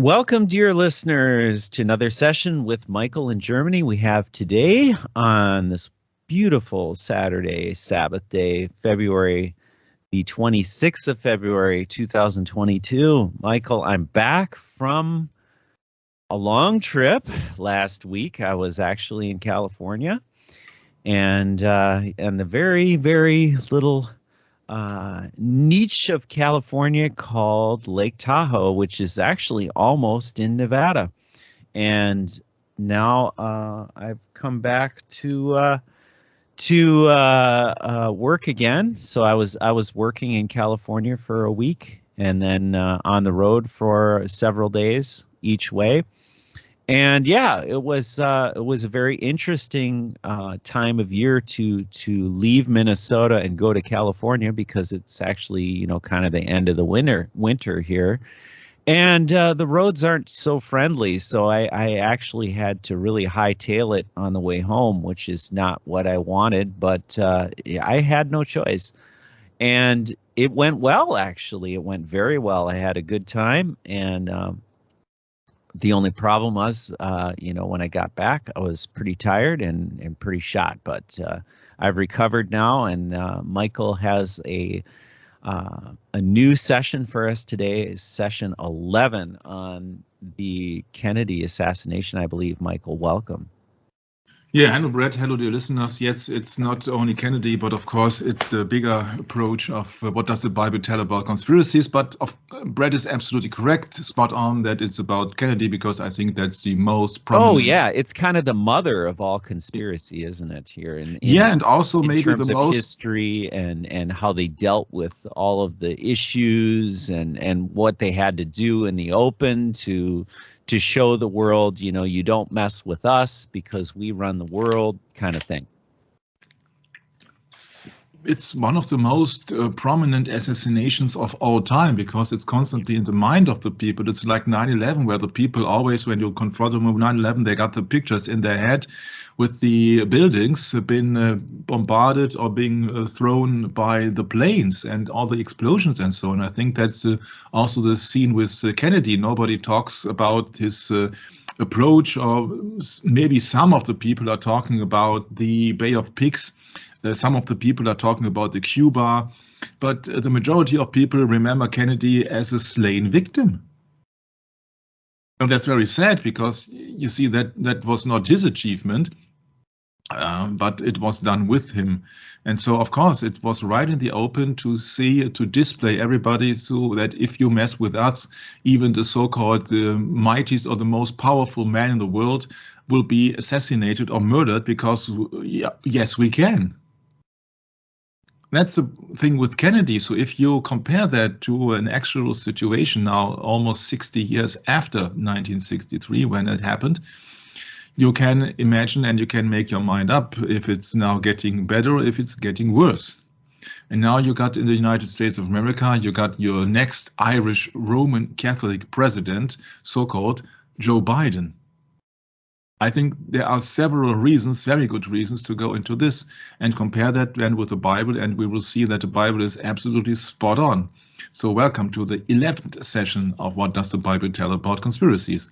Welcome, dear listeners, to another session with Michael in Germany. We have today on this beautiful Saturday, Sabbath day, February the 26th of February, 2022. Michael, I'm back from a long trip. Last week, I was actually in California, and the very, very little niche of California called Lake Tahoe, which is actually almost in Nevada. And now I've come back to work again. So I was working in California for a week, and then on the road for several days each way. And yeah, it was a very interesting time of year to leave Minnesota and go to California, because it's actually, kind of the end of the winter here, and the roads aren't so friendly. So I actually had to really hightail it on the way home, which is not what I wanted, but I had no choice. And it went well, actually. It went very well. I had a good time, and the only problem was, when I got back, I was pretty tired and pretty shot. But I've recovered now, and Michael has a new session for us today, session 11 on the Kennedy assassination, I believe. Michael, welcome. Yeah, hello, Brett. Hello, dear listeners. Yes, it's not only Kennedy, but of course, it's the bigger approach of what does the Bible tell about conspiracies. But Brett is absolutely correct, spot on, that it's about Kennedy, because I think that's the most prominent. Oh, yeah, it's kind of the mother of all conspiracy, isn't it? Here, and also in maybe terms the of most history and how they dealt with all of the issues and what they had to do in the open to show the world, you don't mess with us because we run the world, kind of thing. It's one of the most prominent assassinations of all time, because it's constantly in the mind of the people. It's like 9/11, where the people always, when you confront them with 9/11, they got the pictures in their head with the buildings been bombarded or being thrown by the planes and all the explosions and so on. I think that's also the scene with Kennedy. Nobody talks about his approach, or maybe some of the people are talking about the Bay of Pigs. Some of the people are talking about the Cuba, but the majority of people remember Kennedy as a slain victim. And that's very sad, because you see that was not his achievement, but it was done with him. And so, of course, it was right in the open to display everybody, so that if you mess with us, even the so-called mightiest or the most powerful man in the world will be assassinated or murdered, because yes, we can. That's the thing with Kennedy. So if you compare that to an actual situation now, almost 60 years after 1963, when it happened, you can imagine and you can make your mind up if it's now getting better, if it's getting worse. And now you got in the United States of America, you got your next Irish Roman Catholic president, so-called Joe Biden. I think there are several reasons, very good reasons, to go into this and compare that then with the Bible, and we will see that the Bible is absolutely spot on. So welcome to the 11th session of What Does the Bible Tell About Conspiracies.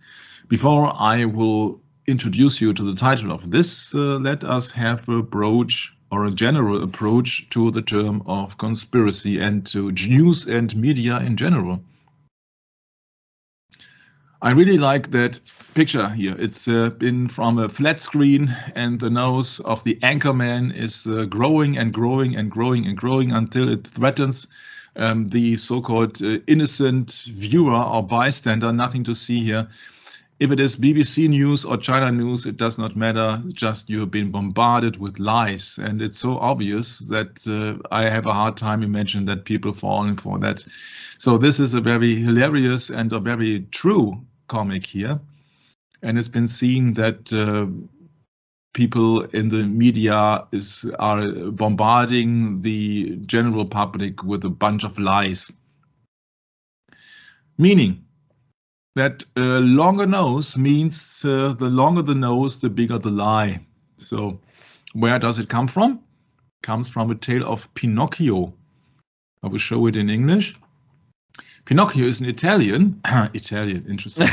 Before I will introduce you to the title of this, let us have a general approach to the term of conspiracy and to news and media in general. I really like that picture here. It's been from a flat screen, and the nose of the anchorman is growing and growing and growing and growing until it threatens the so-called innocent viewer or bystander. Nothing to see here. If it is BBC News or China News, it does not matter. Just you've been bombarded with lies. And it's so obvious that I have a hard time imagining that people falling for that. So this is a very hilarious and a very true comic here. And it's been seen that people in the media are bombarding the general public with a bunch of lies. Meaning that longer nose means the longer the nose, the bigger the lie. So where does it come from? It comes from a tale of Pinocchio. I will show it in English. Pinocchio is an Italian, Italian, interesting,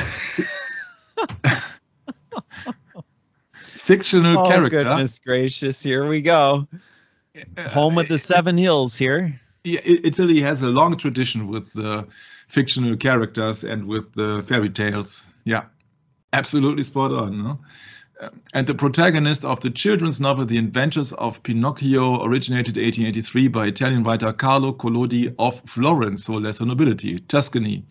fictional character. Goodness gracious, here we go. Home of the Seven Hills here. Yeah, Italy has a long tradition with fictional characters and with the fairy tales. Yeah, absolutely spot on. No? And the protagonist of the children's novel The Adventures of Pinocchio originated 1883 by Italian writer Carlo Collodi of Florence, so lesser nobility, Tuscany.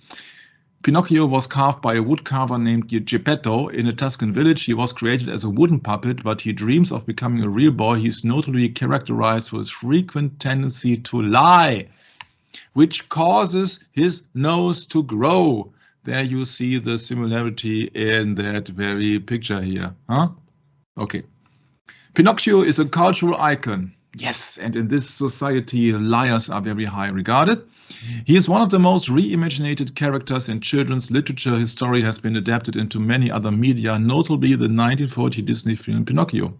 Pinocchio was carved by a woodcarver named Geppetto in a Tuscan village. He was created as a wooden puppet, but he dreams of becoming a real boy. He is notably characterized for his frequent tendency to lie, which causes his nose to grow. There you see the similarity in that very picture here. Huh? Okay. Pinocchio is a cultural icon. Yes, and in this society, liars are very high regarded. He is one of the most reimaginated characters in children's literature. His story has been adapted into many other media, notably the 1940 Disney film Pinocchio.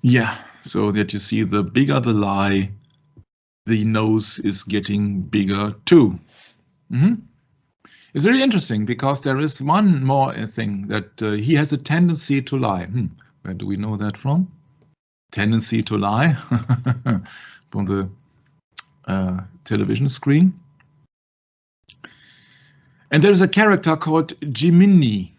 Yeah, so that you see, the bigger the lie, the nose is getting bigger too. It's very interesting because there is one more thing that he has a tendency to lie. Where do we know that from? Tendency to lie from the television screen. And there is a character called Jiminy.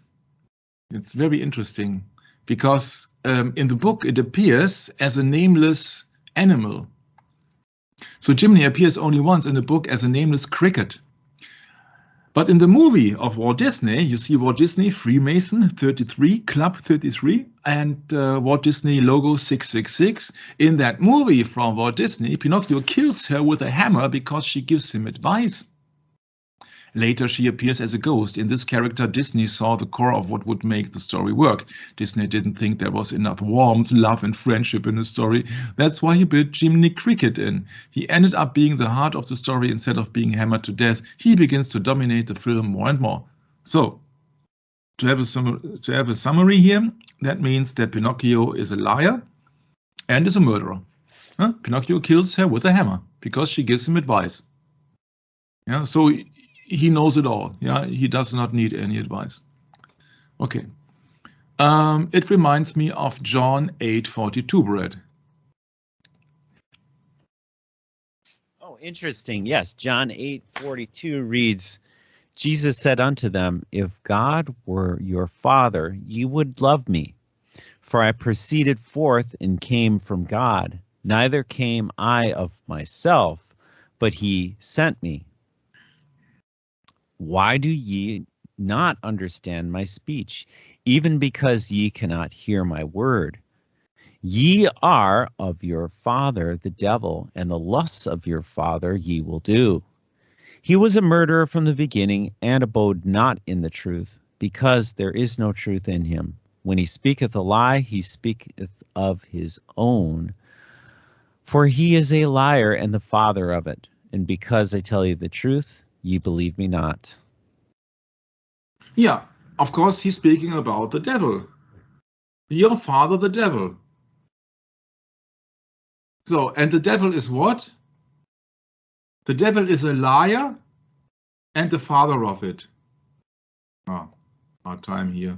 It's very interesting because in the book it appears as a nameless animal. So Jiminy appears only once in the book as a nameless cricket. But in the movie of Walt Disney, you see Walt Disney, Freemason 33, Club 33, and Walt Disney logo 666. In that movie from Walt Disney, Pinocchio kills her with a hammer because she gives him advice. Later, she appears as a ghost. In this character, Disney saw the core of what would make the story work. Disney didn't think there was enough warmth, love, and friendship in the story. That's why he built Jiminy Cricket in. He ended up being the heart of the story instead of being hammered to death. He begins to dominate the film more and more. So, to have a summary here, that means that Pinocchio is a liar and is a murderer. Pinocchio kills her with a hammer because she gives him advice. Yeah, so he knows it all. Yeah, he does not need any advice. Okay. It reminds me of John 8:42 bread. Oh, interesting. Yes, John 8:42 reads, Jesus said unto them, if God were your Father, ye would love me. For I proceeded forth and came from God. Neither came I of myself, but he sent me. Why do ye not understand my speech, even because ye cannot hear my word? Ye are of your father the devil, and the lusts of your father ye will do. He was a murderer from the beginning, and abode not in the truth, because there is no truth in him. When he speaketh a lie, he speaketh of his own, for he is a liar and the father of it. And because I tell you the truth, ye believe me not. Yeah, of course he's speaking about the devil. Your father, the devil. So, and the devil is what? The devil is a liar and the father of it. Oh, hard time here.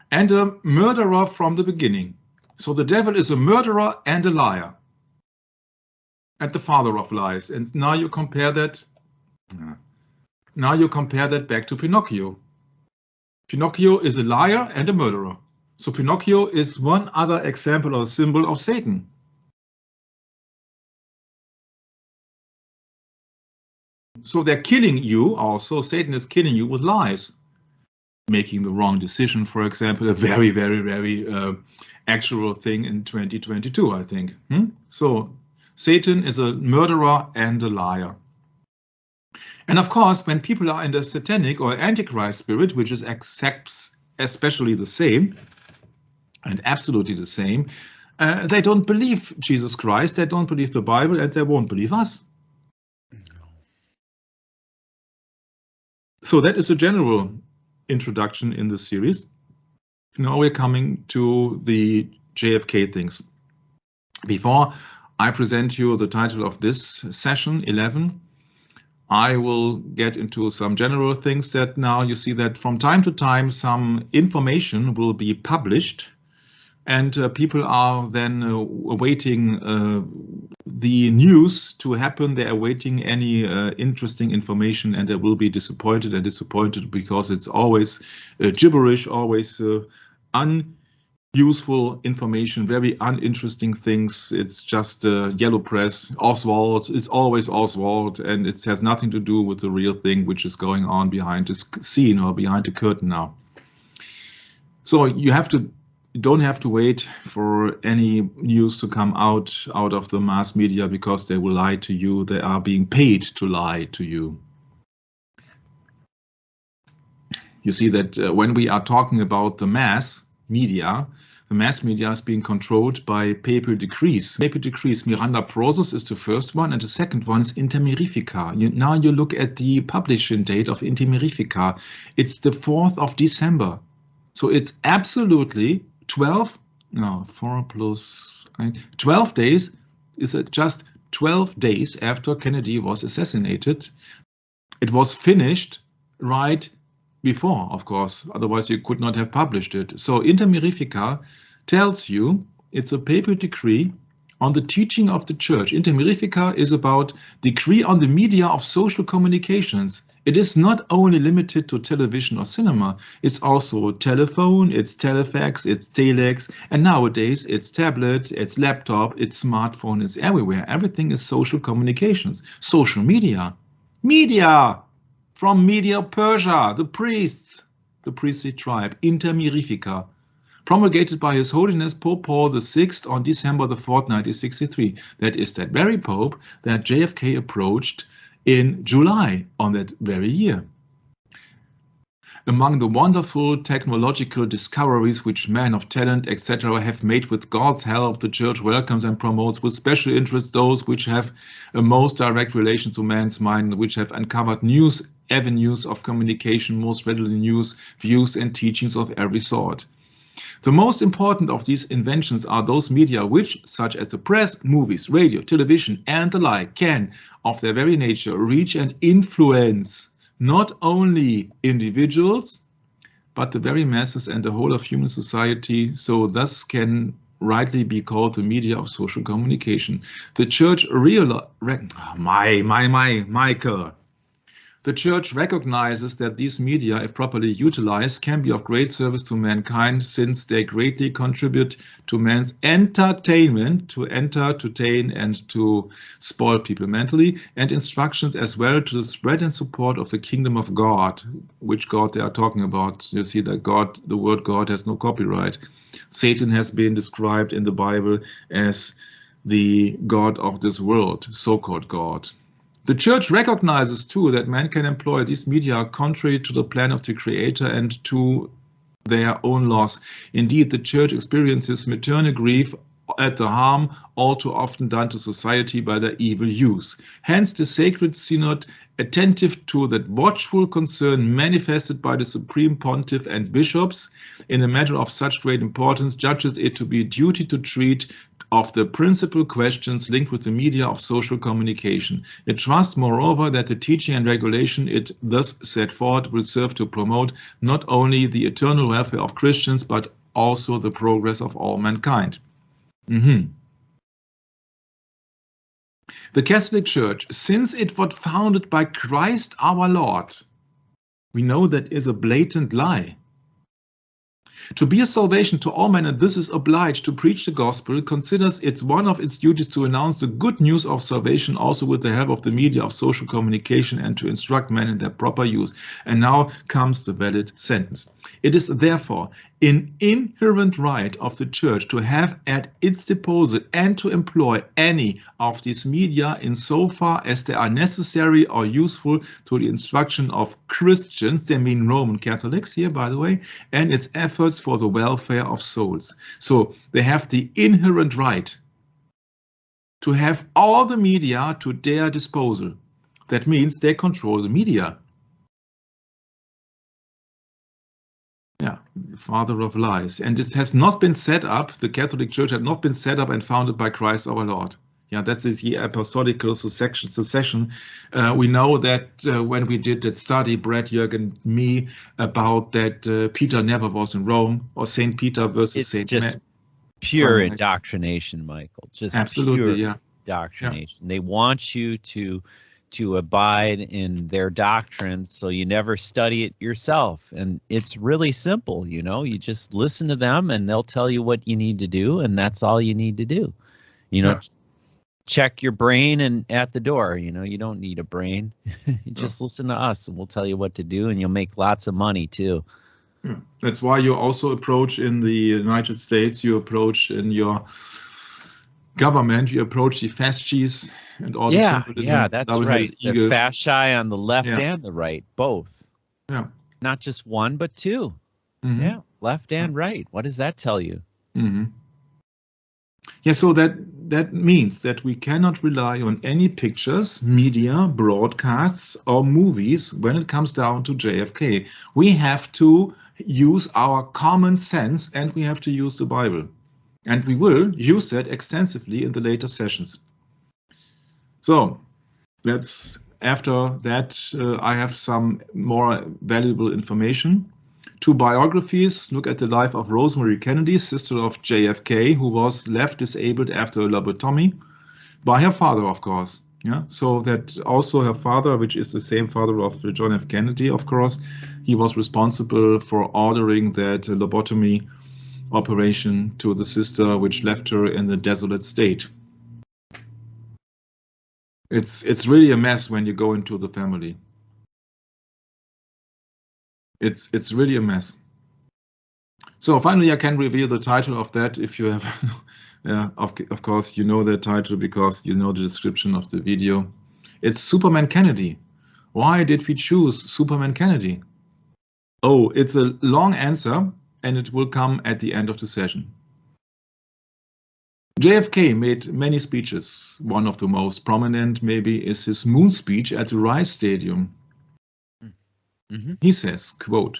And a murderer from the beginning. So the devil is a murderer and a liar. And the father of lies. And now you compare that. Now you compare that back to Pinocchio. Pinocchio is a liar and a murderer. So Pinocchio is one other example or symbol of Satan. So they're killing you also. Satan is killing you with lies. Making the wrong decision, for example, a very, very, very actual thing in 2022, I think. So Satan is a murderer and a liar. And of course, when people are in the satanic or antichrist spirit, which is especially the same, and absolutely the same, they don't believe Jesus Christ, they don't believe the Bible, and they won't believe us. So that is a general introduction in this series. Now we're coming to the JFK things. Before I present you the title of this session, 11. I will get into some general things that now you see that from time to time some information will be published, and people are then awaiting the news to happen. They're awaiting any interesting information, and they will be disappointed because it's always gibberish, always unuseful information, very uninteresting things. It's just yellow press, Oswald, it's always Oswald, and it has nothing to do with the real thing which is going on behind the scene or behind the curtain now. So you don't have to wait for any news to come out of the mass media, because they will lie to you. They are being paid to lie to you. You see that when we are talking about the mass media is being controlled by papal decrees. Papal decrees, Miranda Prosus is the first one, and the second one is Inter Mirifica. Now you look at the publishing date of Inter Mirifica. It's the 4th of December. So it's absolutely 12 days, is just 12 days after Kennedy was assassinated. It was finished right before, of course, otherwise you could not have published it. So Inter Mirifica tells you it's a papal decree on the teaching of the church. Inter Mirifica is about decree on the media of social communications. It is not only limited to television or cinema, it's also telephone, it's telefax, it's telex, and nowadays it's tablet, it's laptop, it's smartphone, it's everywhere. Everything is social communications, social media. Media! From Media Persia, the priests, the priestly tribe, Inter Mirifica, promulgated by His Holiness Pope Paul VI on December the 4th, 1963. That is that very Pope that JFK approached in July on that very year. Among the wonderful technological discoveries which men of talent, etc. have made with God's help, the Church welcomes and promotes with special interest those which have a most direct relation to man's mind, which have uncovered new avenues of communication, most readily news, views and teachings of every sort. The most important of these inventions are those media which, such as the press, movies, radio, television, and the like, can, of their very nature, reach and influence not only individuals, but the very masses and the whole of human society, so thus can rightly be called the media of social communication. The Church Michael. The Church recognizes that these media, if properly utilized, can be of great service to mankind, since they greatly contribute to man's entertainment, to entertain and to spoil people mentally, and instructions as well to the spread and support of the kingdom of God. Which God they are talking about? You see that God, the word God, has no copyright. Satan has been described in the Bible as the God of this world, so-called God. The Church recognizes too that man can employ these media contrary to the plan of the Creator and to their own loss. Indeed, the Church experiences maternal grief at the harm all too often done to society by their evil use. Hence, the Sacred Synod, attentive to that watchful concern manifested by the Supreme Pontiff and bishops in a matter of such great importance, judges it to be a duty to treat of the principal questions linked with the media of social communication. It trusts, moreover, that the teaching and regulation it thus set forth will serve to promote not only the eternal welfare of Christians, but also the progress of all mankind. The Catholic Church, since it was founded by Christ our Lord, we know that is a blatant lie. To be a salvation to all men, and this is obliged to preach the gospel, considers it one of its duties to announce the good news of salvation also with the help of the media of social communication and to instruct men in their proper use. And now comes the valid sentence. It is therefore an inherent right of the Church to have at its disposal and to employ any of these media insofar as they are necessary or useful to the instruction of Christians, they mean Roman Catholics here, by the way, and its efforts for the welfare of souls. So they have the inherent right to have all the media to their disposal. That means they control the media. Yeah, the father of lies. And this has not been set up, the Catholic Church had not been set up and founded by Christ our Lord. Yeah, that is the apostolical succession. We know that when we did that study, Brad, Jörg, and me, about that Peter never was in Rome, or Saint Peter versus It's Saint just pure Simon. indoctrination, Michael. Just Absolutely, pure yeah. indoctrination. Yeah. They want you to abide in their doctrines, so you never study it yourself. And it's really simple, you know. You just listen to them, and they'll tell you what you need to do, and that's all you need to do. You know, check your brain and at the door. You know, you don't need a brain. You just listen to us, and we'll tell you what to do, and you'll make lots of money too. Yeah. That's why you also approach in the United States, you approach in your government, you approach the fasces and all the symbolism. Yeah, that's right. The fasci on the left and the right, both. Yeah. Not just one, but two. Mm-hmm. Yeah, left and right. What does that tell you? Mm-hmm. Yeah, so that means that we cannot rely on any pictures, media, broadcasts, or movies when it comes down to JFK. We have to use our common sense, and we have to use the Bible. And we will use that extensively in the later sessions. So after that, I have some more valuable information. 2 biographies look at the life of Rosemary Kennedy, sister of JFK, who was left disabled after a lobotomy by her father, of course. Yeah, so that also her father, which is the same father of John F. Kennedy, of course, he was responsible for ordering that lobotomy operation to the sister, which left her in a desolate state. It's really a mess when you go into the family. It's really a mess. So finally, I can reveal the title of that. If you have, of course, you know the title because you know the description of the video. It's Superman Kennedy. Why did we choose Superman Kennedy? Oh, it's a long answer, and it will come at the end of the session. JFK made many speeches. One of the most prominent maybe is his moon speech at the Rice Stadium. Mm-hmm. He says, quote,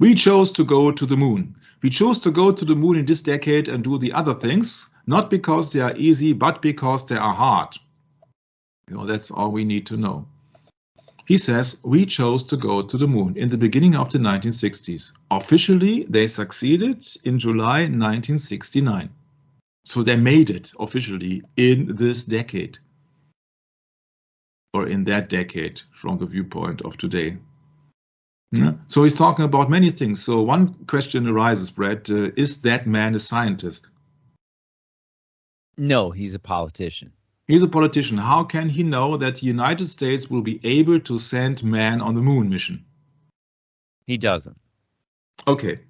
"We chose to go to the moon. We chose to go to the moon in this decade and do the other things, not because they are easy, but because they are hard." You know, that's all we need to know. He says, we chose to go to the moon in the beginning of the 1960s. Officially, they succeeded in July 1969. So they made it officially in this decade. Or in that decade, from the viewpoint of today. Yeah. So he's talking about many things. So one question arises, Brad, is that man a scientist? No, he's a politician. He's a politician. How can he know that the United States will be able to send man on the moon mission? He doesn't. Okay.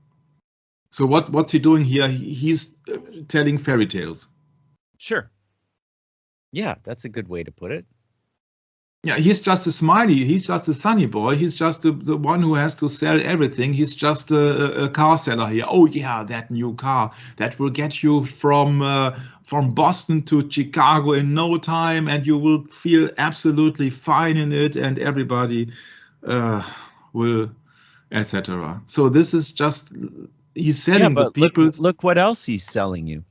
So what's he doing here? He's telling fairy tales. Sure. Yeah, that's a good way to put it. Yeah, he's just a smiley. He's just a sunny boy. He's just the one who has to sell everything. He's just a car seller here. Oh yeah, that new car that will get you from Boston to Chicago in no time, and you will feel absolutely fine in it, and everybody will, etc. So this is just he's selling the people. Look what else he's selling you.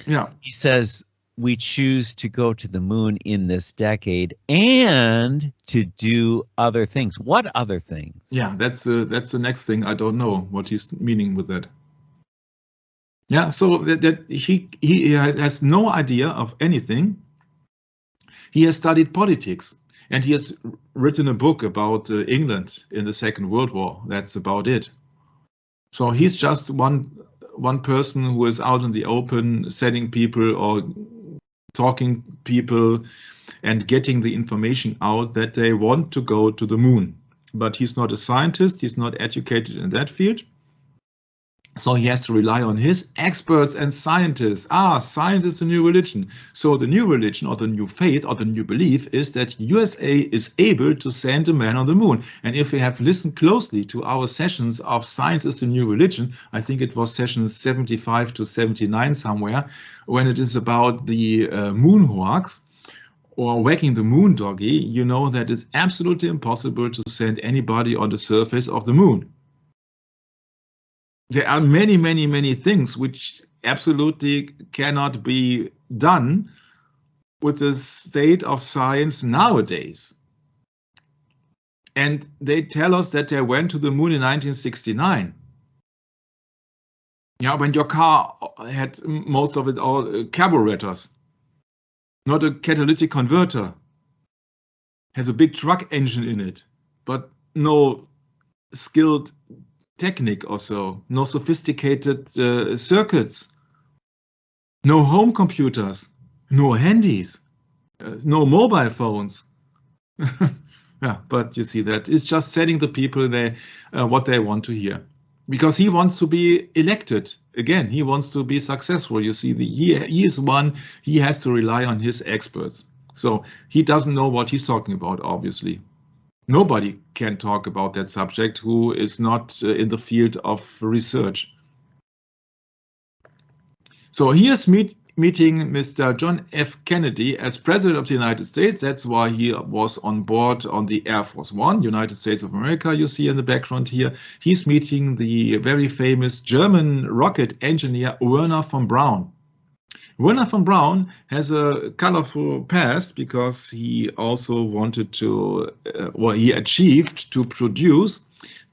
Yeah, he says, we choose to go to the moon in this decade and to do other things. What other things? Yeah, that's the next thing. I don't know what he's meaning with that. Yeah, so that he has no idea of anything. He has studied politics, and he has written a book about England in the Second World War. That's about it. So he's just one person who is out in the open, selling people or talking people and getting the information out that they want to go to the moon. But he's not a scientist, he's not educated in that field. So he has to rely on his experts and scientists. Science is the new religion. So the new religion or the new faith or the new belief is that USA is able to send a man on the moon. And if we have listened closely to our sessions of Science is the New Religion, I think it was session 75 to 79 somewhere, when it is about the moon hoax or whacking the moon doggy, you know that it's absolutely impossible to send anybody on the surface of the moon. There are many, many, many things which absolutely cannot be done with the state of science nowadays. And they tell us that they went to the moon in 1969. Yeah, when your car had most of it all carburetors, not a catalytic converter, has a big truck engine in it, but no skilled technique or so, no sophisticated circuits, no home computers, no handies, no mobile phones. Yeah, but you see that it's just setting the people there what they want to hear, because he wants to be elected again. He wants to be successful. You see, he is one. He has to rely on his experts. So he doesn't know what he's talking about. Obviously, nobody can talk about that subject who is not in the field of research. So here's meeting Mr. John F. Kennedy as President of the United States. That's why he was on board on the Air Force One, United States of America, you see in the background here. He's meeting the very famous German rocket engineer Wernher von Braun. Wernher von Braun has a colorful past because he also wanted to, he achieved to produce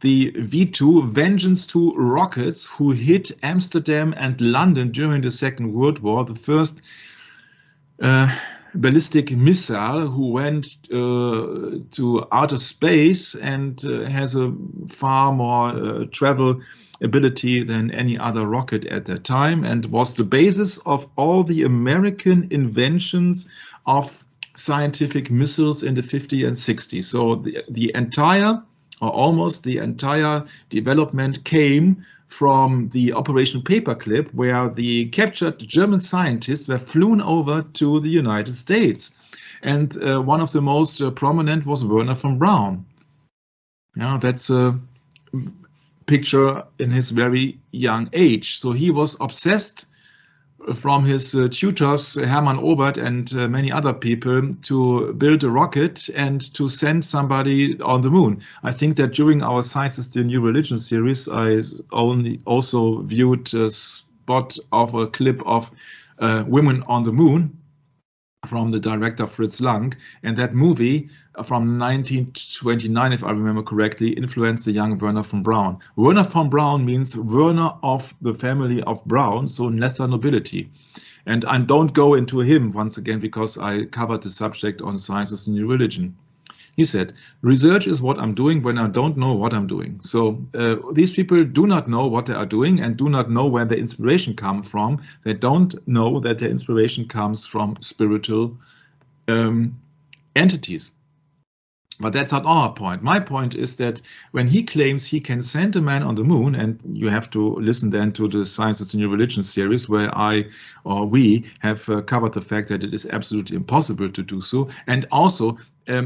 the V2 Vengeance 2 rockets who hit Amsterdam and London during the Second World War, the first ballistic missile who went to outer space and has a far more travel ability than any other rocket at that time, and was the basis of all the American inventions of scientific missiles in the 50s and 60s. So the entire, or almost the entire development came from the Operation Paperclip, where the captured German scientists were flown over to the United States. And one of the most prominent was Wernher von Braun. Yeah, that's a picture in his very young age. So he was obsessed from his tutors, Hermann Obert and many other people, to build a rocket and to send somebody on the moon. I think that during our Science is the New Religion series, I also viewed a spot of a clip of Women on the Moon from the director Fritz Lang, and that movie from 1929, if I remember correctly, influenced the young Wernher von Braun. Wernher von Braun means Werner of the family of Braun, so lesser nobility. And I don't go into him once again because I covered the subject on Science is the New Religion. He said, research is what I'm doing when I don't know what I'm doing. So these people do not know what they are doing and do not know where their inspiration comes from. They don't know that their inspiration comes from spiritual entities. But that's not our point. My point is that when he claims he can send a man on the moon, and you have to listen then to the Science is the New Religion series, where we have covered the fact that it is absolutely impossible to do so. And also,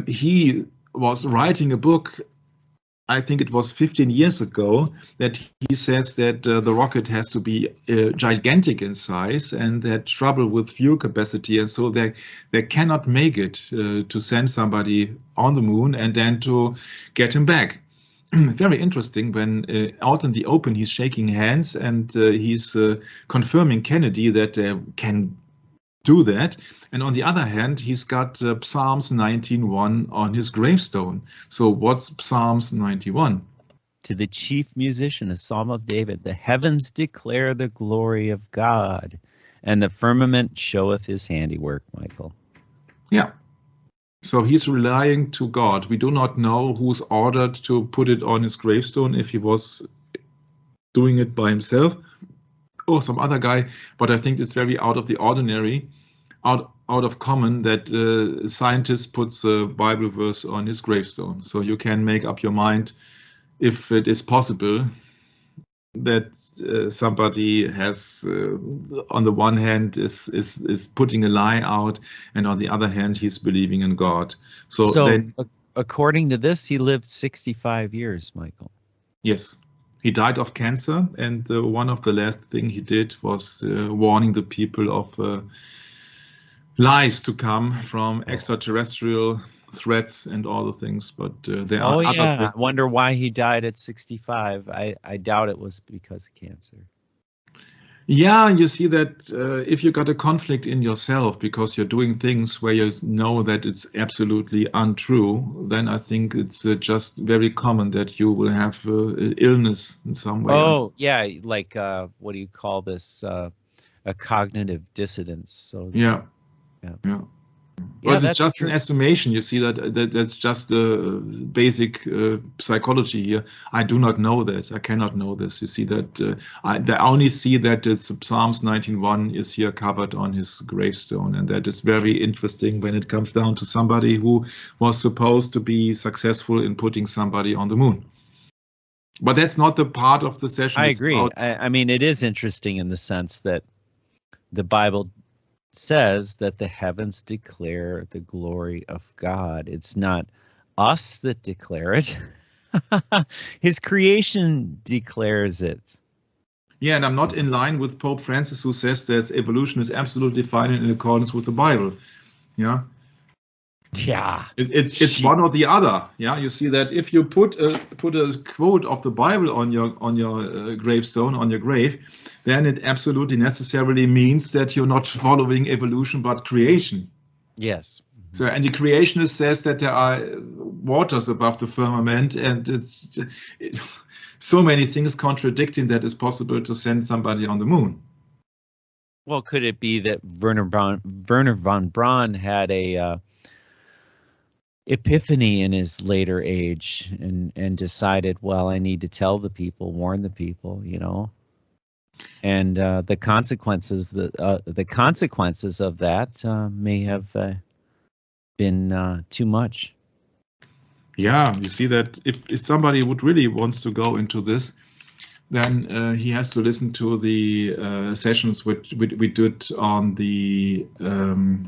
he was writing a book, I think it was 15 years ago, that he says that the rocket has to be gigantic in size and had trouble with fuel capacity, and so they cannot make it to send somebody on the moon and then to get him back. Very interesting when out in the open he's shaking hands and he's confirming Kennedy that they can do that. And on the other hand, he's got Psalms 19:1 on his gravestone. So what's Psalms 91? To the chief musician, a psalm of David, the heavens declare the glory of God, and the firmament showeth his handiwork, Michael. Yeah. So he's relying to God. We do not know who's ordered to put it on his gravestone, if he was doing it by himself or some other guy, but I think it's very out of the ordinary, out of common that a scientist puts a Bible verse on his gravestone. So you can make up your mind if it is possible that somebody has, on the one hand, is putting a lie out, and on the other hand, he's believing in God. So then, according to this, he lived 65 years, Michael. Yes. He died of cancer, and one of the last thing he did was warning the people of lies to come from extraterrestrial threats and all the things. But there are other I wonder why he died at 65. I doubt it was because of cancer. Yeah, you see that if you got a conflict in yourself because you're doing things where you know that it's absolutely untrue, then I think it's just very common that you will have illness in some way. Oh, yeah, like what do you call this? A cognitive dissonance. So this, Yeah, yeah, yeah. yeah, But it's that's just an true. estimation. You see that's just basic psychology here. I do not know that. I cannot know this. You see that I only see that it's Psalms 19:1 is here covered on his gravestone, and that is very interesting when it comes down to somebody who was supposed to be successful in putting somebody on the moon. But that's not the part of the session. I It's agree. about I mean, it is interesting in the sense that the Bible says that the heavens declare the glory of God. It's not us that declare it. His creation declares it. yeah, and I'm not in line with Pope Francis, who says that evolution is absolutely fine and in accordance with the Bible. Yeah. Yeah. It's one or the other. Yeah, you see that if you put a quote of the Bible on your gravestone, on your grave, then it absolutely necessarily means that you're not following evolution but creation. Yes. So, and the creationist says that there are waters above the firmament, and so many things contradicting that it's possible to send somebody on the moon. Well, could it be that Werner von Braun had a epiphany in his later age and decided, well, I need to tell the people, warn the people, you know, and the consequences of that may have been too much. Yeah, you see that if somebody would really wants to go into this, then he has to listen to the sessions which we did on the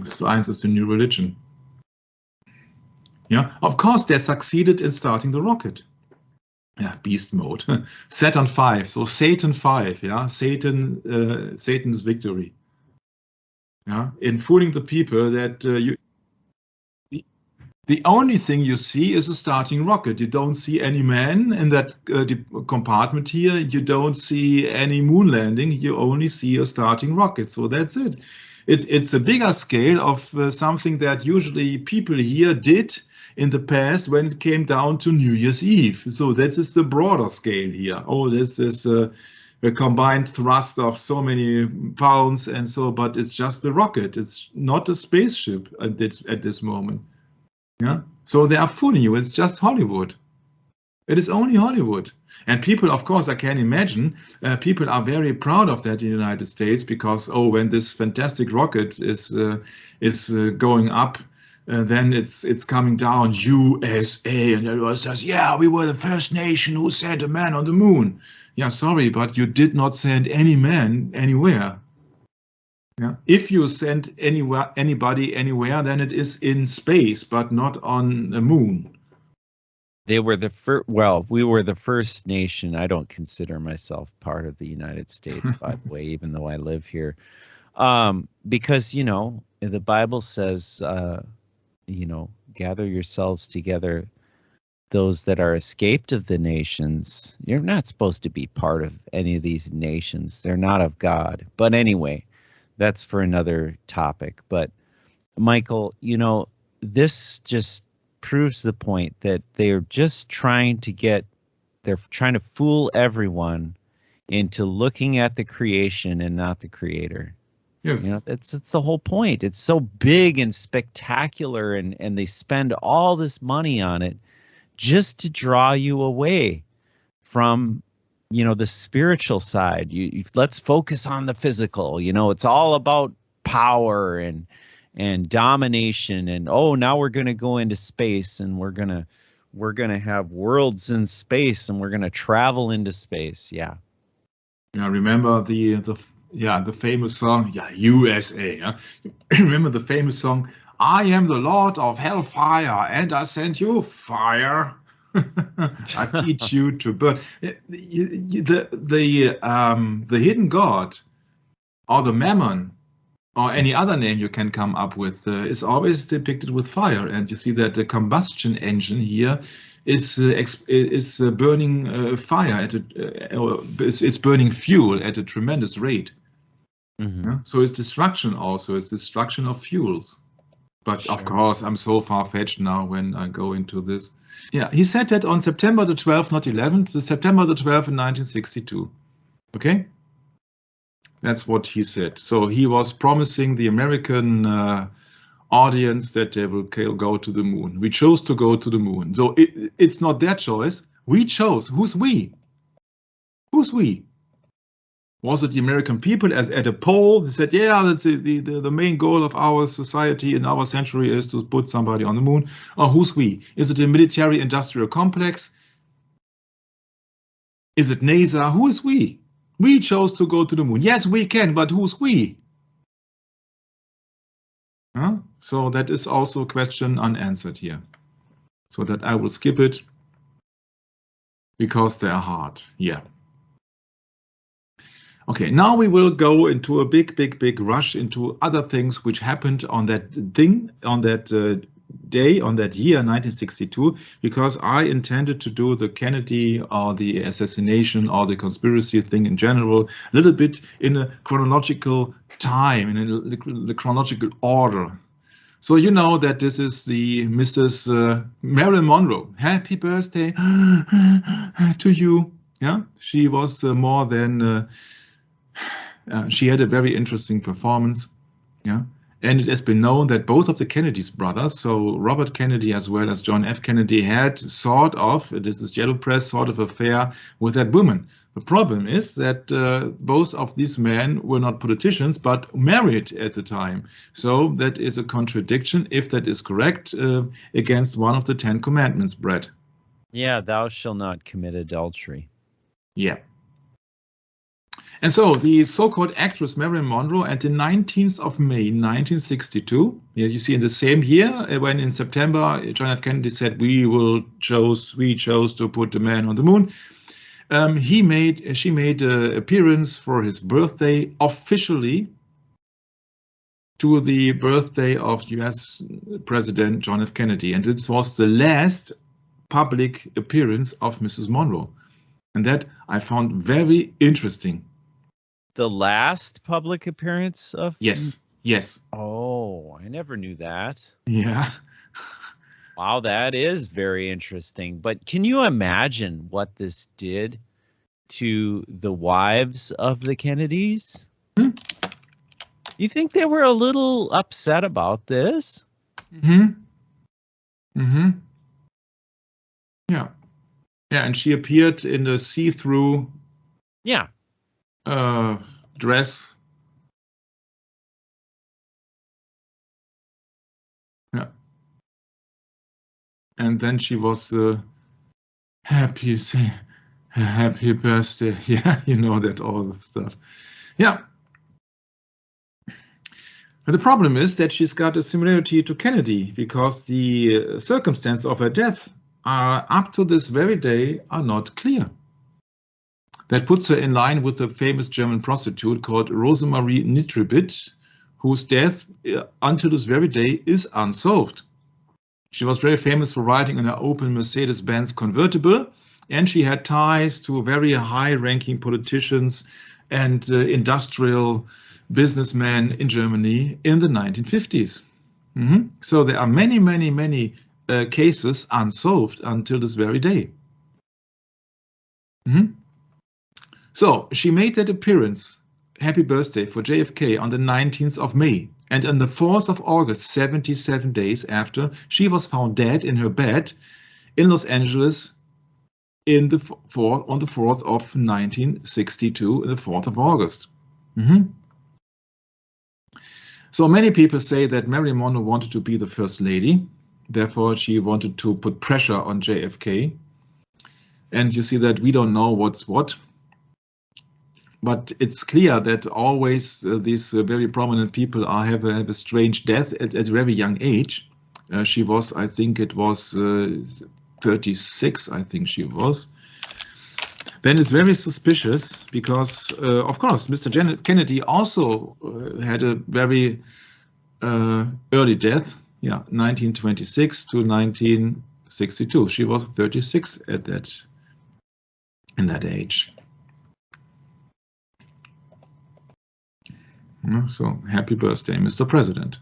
science as the new religion. Yeah, of course they succeeded in starting the rocket. Yeah, beast mode. Saturn 5, so Satan 5. Yeah, Satan's victory. Yeah, in fooling the people that the only thing you see is a starting rocket. You don't see any man in that compartment here. You don't see any moon landing. You only see a starting rocket. So that's it. It's a bigger scale of something that usually people here did in the past when it came down to New Year's Eve. So this is the broader scale here. Oh, this is a combined thrust of so many pounds and so, but it's just a rocket. It's not a spaceship at this moment. Yeah. So they are fooling you. It's just Hollywood. It is only Hollywood. And people, of course, I can imagine, people are very proud of that in the United States because, oh, when this fantastic rocket is going up, then it's coming down USA, and everyone says, yeah, we were the first nation who sent a man on the moon. Yeah, sorry, but you did not send any man anywhere. Yeah. If you send anybody anywhere, then it is in space, but not on the moon. They were the first. Well, we were the first nation. I don't consider myself part of the United States, by the way, even though I live here, because you know the Bible says, you know, gather yourselves together, those that are escaped of the nations. You're not supposed to be part of any of these nations. They're not of God. But anyway, that's for another topic. But Michael, you know, this just proves the point that they're just trying to fool everyone into looking at the creation and not the creator. Yes. You know, it's the whole point. It's so big and spectacular, and they spend all this money on it just to draw you away from, you know, the spiritual side. Let's focus on the physical. You know, it's all about power and domination, and oh, now we're going to go into space, and we're going to have worlds in space, and we're going to travel into space. Yeah. Yeah, remember the famous song, yeah, USA. Yeah? Remember the famous song, I am the Lord of Hellfire, and I send you fire. I teach you to burn. The hidden god, or the mammon, or any other name you can come up with, is always depicted with fire. And you see that the combustion engine here is burning fire it's burning fuel at a tremendous rate. Yeah? So it's destruction also. It's destruction of fuels. But of course, I'm so far-fetched now when I go into this. Yeah, he said that on September the 12th, not 11th, the September the 12th in 1962. Okay? That's what he said. So he was promising the American audience that they will go to the moon. We chose to go to the moon. So it's not their choice. We chose. Who's we? Who's we? Was it the American people as at a poll? They said, yeah, that's the main goal of our society in our century is to put somebody on the moon. Or who's we? Is it the military industrial complex? Is it NASA? Who is we? We chose to go to the moon. Yes, we can, but who's we? Huh? So that is also a question unanswered here. So that I will skip it because they are hard. Yeah. Okay, now we will go into a big rush into other things which happened on that thing, on that day, on that year, 1962, because I intended to do the Kennedy or the assassination or the conspiracy thing in general, a little bit in a chronological time, in the chronological order. So you know that this is the Mrs. Marilyn Monroe. Happy birthday to you. Yeah, she was more than... she had a very interesting performance, yeah, and it has been known that both of the Kennedy's brothers, so Robert Kennedy as well as John F. Kennedy, had sort of, this is Yellow Press, sort of affair with that woman. The problem is that both of these men were not politicians, but married at the time. So that is a contradiction, if that is correct, against one of the 10 Commandments, Brett. Yeah, thou shalt not commit adultery. Yeah. And so the so-called actress Marilyn Monroe, at the 19th of May, 1962, you see in the same year, when in September John F. Kennedy said we chose to put the man on the moon, she made an appearance for his birthday officially to the birthday of U.S. President John F. Kennedy, and it was the last public appearance of Mrs. Monroe, and that I found very interesting. The last public appearance of... Yes. Oh, I never knew that. Yeah. Wow, that is very interesting. But can you imagine what this did to the wives of the Kennedys? You think they were a little upset about this? Yeah. Yeah, and she appeared in a see-through dress. Yeah. And then she was happy birthday. Yeah, you know that, all the stuff. Yeah. But the problem is that she's got a similarity to Kennedy, because the circumstances of her death are, up to this very day, are not clear. That puts her in line with a famous German prostitute called Rosemarie Nitribit, whose death until this very day is unsolved. She was very famous for riding in an open Mercedes-Benz convertible, and she had ties to very high-ranking politicians and industrial businessmen in Germany in the 1950s. So there are many cases unsolved until this very day. So she made that appearance, happy birthday, for JFK on the 19th of May. And on the 4th of August, 77 days after, she was found dead in her bed in Los Angeles on the 4th of 1962, the 4th of August. So many people say that Marilyn Monroe wanted to be the first lady. Therefore, she wanted to put pressure on JFK. And you see that we don't know what's what. But it's clear that always these very prominent people have a strange death at a very young age. She was, I think it was 36, I think she was. Then it's very suspicious because, of course, Mr. Kennedy also had a very early death, 1926 to 1962. She was 36 in that age. So, happy birthday, Mr. President.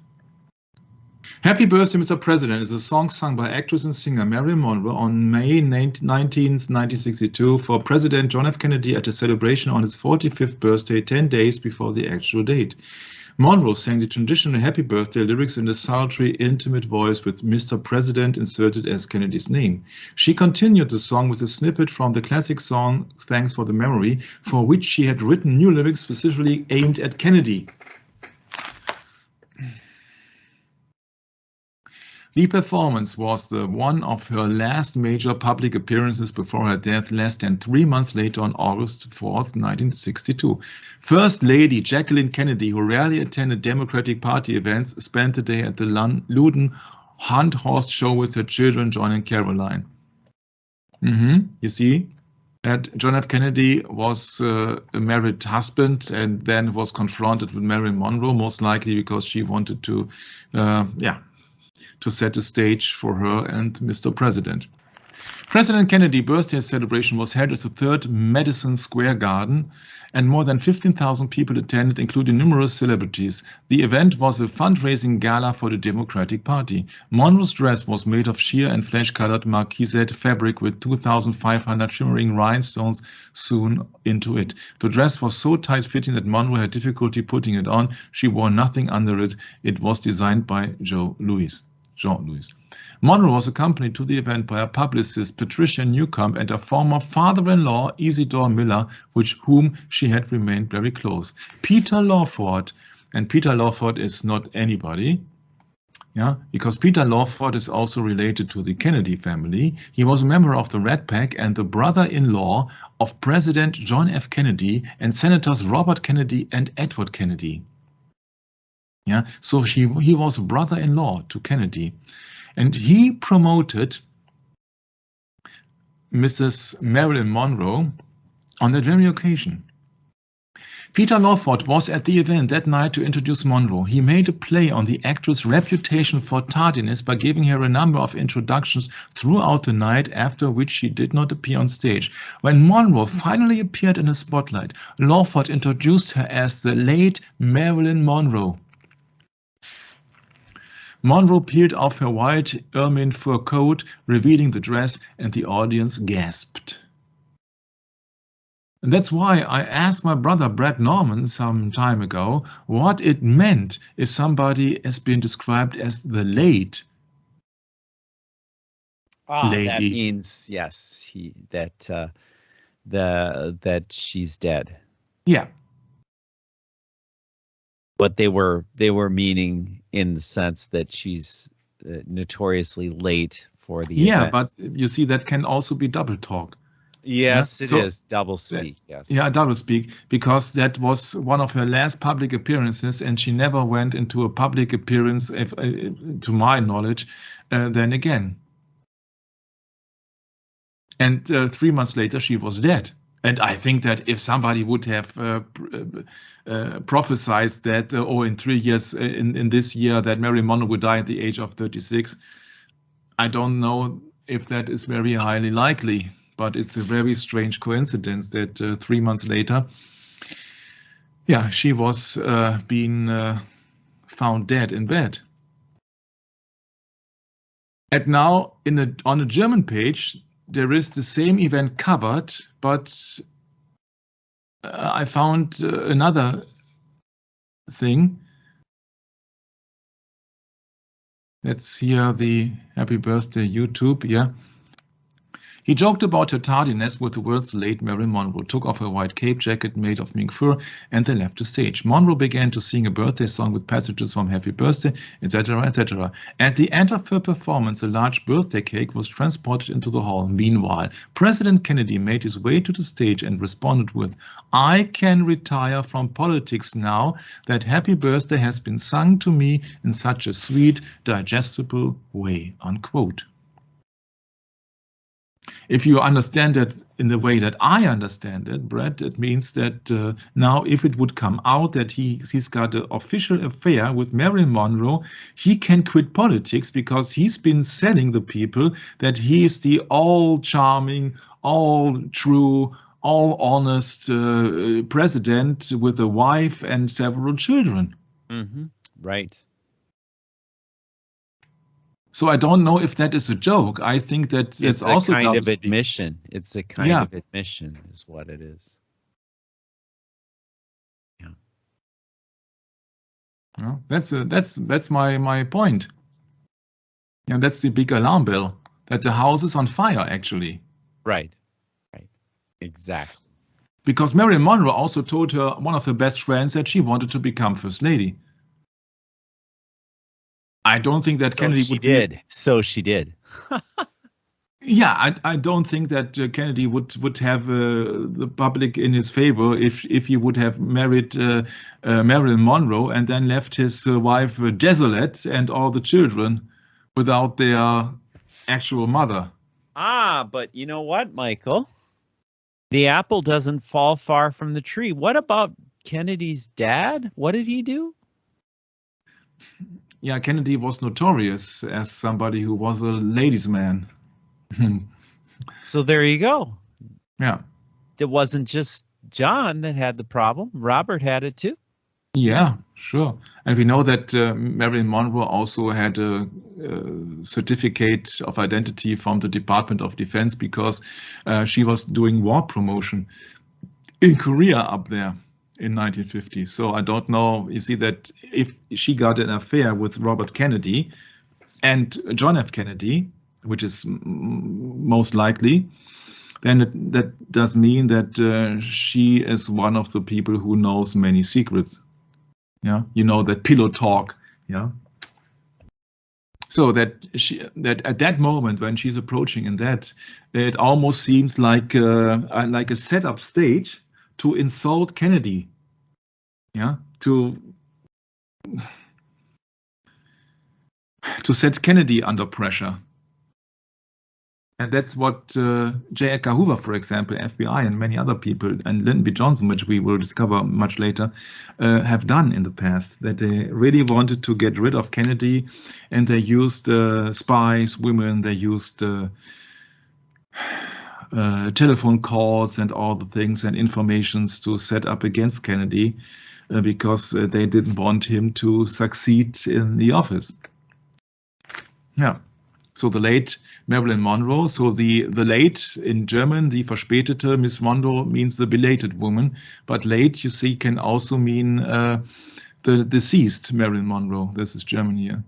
Happy Birthday, Mr. President is a song sung by actress and singer Marilyn Monroe on May 19, 1962 for President John F. Kennedy at a celebration on his 45th birthday, 10 days before the actual date. Monroe sang the traditional Happy Birthday lyrics in a sultry, intimate voice with Mr. President inserted as Kennedy's name. She continued the song with a snippet from the classic song Thanks for the Memory, for which she had written new lyrics specifically aimed at Kennedy. The performance was the one of her last major public appearances before her death less than 3 months later on August 4th, 1962. First Lady Jacqueline Kennedy, who rarely attended Democratic Party events, spent the day at the Loudon Hunt Horse Show with her children, John and Caroline. You see that John F. Kennedy was a married husband and then was confronted with Marilyn Monroe, most likely because she wanted to, to set the stage for her and Mr. President. President Kennedy's birthday celebration was held at the 3rd Madison Square Garden, and more than 15,000 people attended, including numerous celebrities. The event was a fundraising gala for the Democratic Party. Monroe's dress was made of sheer and flesh-colored marquisette fabric with 2,500 shimmering rhinestones sewn into it. The dress was so tight-fitting that Monroe had difficulty putting it on. She wore nothing under it. It was designed by Jean Louis. Monroe was accompanied to the event by a publicist, Patricia Newcomb, and a former father-in-law, Isidore Miller, with whom she had remained very close. Peter Lawford, and Peter Lawford is not anybody, because Peter Lawford is also related to the Kennedy family. He was a member of the Red Pack and the brother-in-law of President John F. Kennedy and Senators Robert Kennedy and Edward Kennedy. So he was a brother-in-law to Kennedy, and he promoted Mrs. Marilyn Monroe on that very occasion. Peter Lawford was at the event that night to introduce Monroe. He made a play on the actress' reputation for tardiness by giving her a number of introductions throughout the night, after which she did not appear on stage. When Monroe finally appeared in the spotlight, Lawford introduced her as the late Marilyn Monroe. Monroe peeled off her white ermine fur coat, revealing the dress, and the audience gasped. And that's why I asked my brother Brad Norman some time ago what it meant if somebody has been described as the late lady. That means, yes, that she's dead. Yeah. But they were meaning in the sense that she's notoriously late for the event. But you see, that can also be double talk. Yes, it is double speak. Yes. Yeah, double speak, because that was one of her last public appearances, and she never went into a public appearance, to my knowledge, then again. And 3 months later, she was dead. And I think that if somebody would have prophesied that, in 3 years, in this year, that Marilyn Monroe would die at the age of 36, I don't know if that is very highly likely, but it's a very strange coincidence that 3 months later, she was being found dead in bed. And now, on the German page, there is the same event covered, but I found another thing. Let's hear the happy birthday YouTube, He joked about her tardiness with the words late Marilyn Monroe, took off her white cape jacket made of mink fur, and they left the stage. Monroe began to sing a birthday song with passages from Happy Birthday, etc., etc. At the end of her performance, a large birthday cake was transported into the hall. Meanwhile, President Kennedy made his way to the stage and responded with, "I can retire from politics now that Happy Birthday has been sung to me in such a sweet, digestible way," unquote. If you understand that in the way that I understand it, Brett, it means that now if it would come out that he's got an official affair with Marilyn Monroe, he can quit politics because he's been selling the people that he is the all-charming, all-true, all honest president with a wife and several children. Right. So I don't know if that is a joke. I think that it's also kind of doublespeak. admission. It's a kind Yeah. of admission is what it is. Yeah. Yeah, that's my point. Yeah, that's the big alarm bell, that the house is on fire, actually. Right. Right. Exactly. Because Marilyn Monroe also told one of her best friends that she wanted to become First Lady. I don't think that Kennedy would did. So she did. Yeah, I don't think that Kennedy would have the public in his favor if he would have married Marilyn Monroe and then left his wife desolate and all the children without their actual mother. But you know what, Michael? The apple doesn't fall far from the tree. What about Kennedy's dad? What did he do? Yeah, Kennedy was notorious as somebody who was a ladies' man. So there you go. Yeah. It wasn't just John that had the problem. Robert had it too. Yeah, sure. And we know that Marilyn Monroe also had a certificate of identity from the Department of Defense because she was doing war promotion in Korea up there in 1950. So I don't know. You see that if she got an affair with Robert Kennedy and John F. Kennedy, which is most likely, then that does mean that she is one of the people who knows many secrets. Yeah, you know, that pillow talk. Yeah. So that at that moment when she's approaching in that, it almost seems like a setup stage to insult Kennedy. Yeah, to set Kennedy under pressure. And that's what J. Edgar Hoover, for example, FBI, and many other people, and Lyndon B. Johnson, which we will discover much later, have done in the past. That they really wanted to get rid of Kennedy, and they used spies, women, they used telephone calls and all the things and informations to set up against Kennedy because they didn't want him to succeed in the office. Yeah. So the late Marilyn Monroe. So the late in German, die verspätete Miss Monroe means the belated woman, but late, you see, can also mean the deceased Marilyn Monroe. This is German here.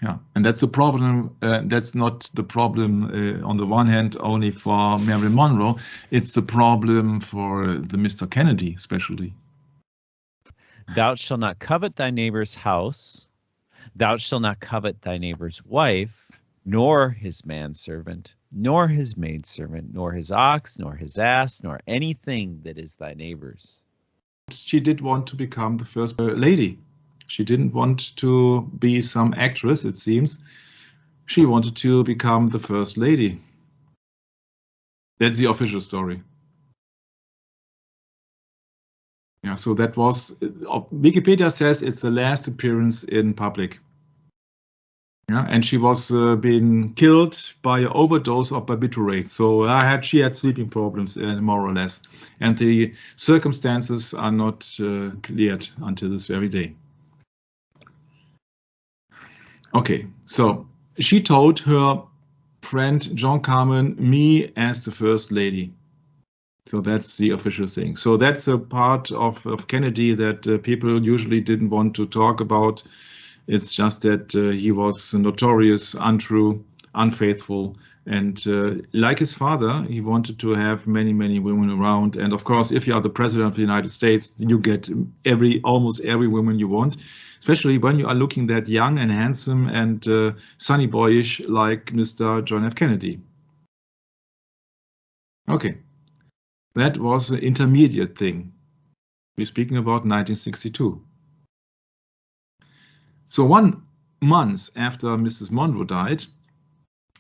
Yeah, and that's a problem. That's not the problem on the one hand only for Marilyn Monroe. It's the problem for the Mr. Kennedy, especially. Thou shalt not covet thy neighbor's house. Thou shalt not covet thy neighbor's wife, nor his manservant, nor his maidservant, nor his ox, nor his ass, nor anything that is thy neighbor's. She did want to become the first lady. She didn't want to be some actress, it seems. She wanted to become the first lady. That's the official story. Yeah, so that was, Wikipedia says it's the last appearance in public. Yeah, and she was being killed by an overdose of barbiturates. So she had sleeping problems, more or less. And the circumstances are not cleared until this very day. Okay, so she told her friend John Carmen, me as the first lady. So that's the official thing. So that's a part of Kennedy that people usually didn't want to talk about. It's just that he was notorious, untrue, unfaithful, and like his father, he wanted to have many, many women around. And of course, if you are the president of the United States, you get almost every woman you want, especially when you are looking that young and handsome and sunny boyish like Mr. John F. Kennedy. Okay. That was an intermediate thing. We're speaking about 1962. So 1 month after Mrs. Monroe died,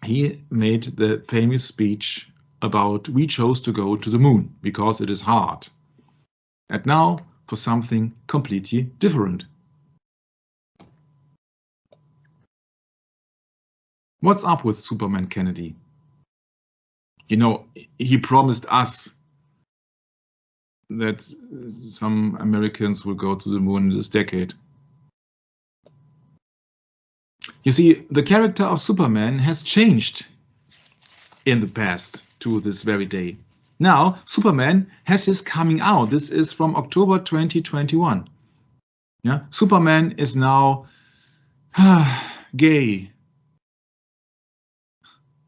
he made the famous speech about we chose to go to the moon because it is hard. And now for something completely different. What's up with Superman Kennedy? you know, he promised us that some Americans will go to the moon this decade. You see, the character of Superman has changed in the past to this very day. Now, Superman has his coming out. This is from October 2021. Yeah, Superman is now gay.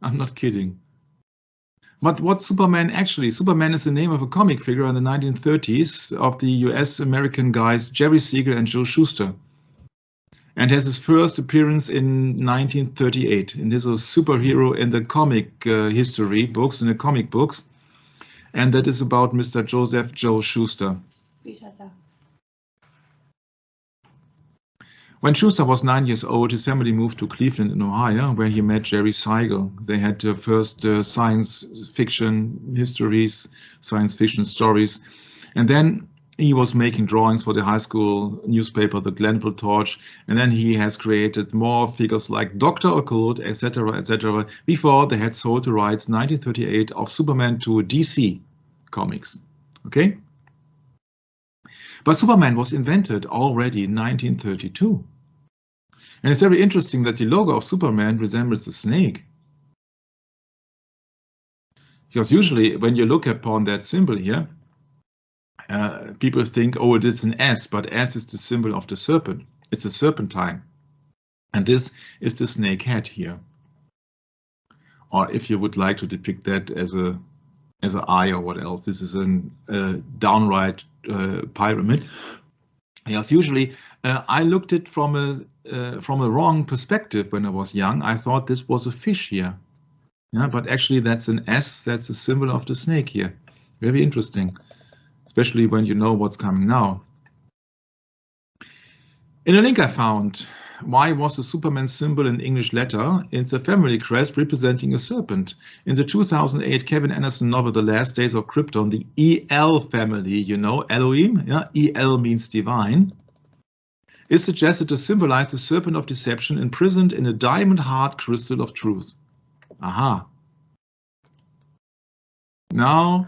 I'm not kidding. But what's Superman actually? Superman is the name of a comic figure in the 1930s of the US-American guys Jerry Siegel and Joe Shuster, and has his first appearance in 1938. And he's a superhero in the comic history books, in the comic books, and that is about Mr. Joseph Joe Shuster. When Schuster was 9 years old, his family moved to Cleveland in Ohio, where he met Jerry Siegel. They had first science fiction histories, science fiction stories, and then he was making drawings for the high school newspaper, the Glenville Torch, and then he has created more figures like Dr. Occult, etc., before they had sold the rights 1938 of Superman to DC Comics. Okay? But Superman was invented already in 1932. And it's very interesting that the logo of Superman resembles a snake. Because usually when you look upon that symbol here, people think, oh, it is an S, but S is the symbol of the serpent. It's a serpentine. And this is the snake head here. Or if you would like to depict that as an eye or what else, this is a downright pyramid. Yes, usually I looked at it from a wrong perspective when I was young. I thought this was a fish here. Yeah, but actually that's an S, that's a symbol of the snake here. Very interesting, especially when you know what's coming now. In a link I found, why was the Superman symbol an English letter? It's a family crest representing a serpent. In the 2008 Kevin Anderson novel, The Last Days of Krypton, the EL family, you know, Elohim, yeah? EL means divine, is suggested to symbolize the serpent of deception imprisoned in a diamond hard crystal of truth. Aha. Now,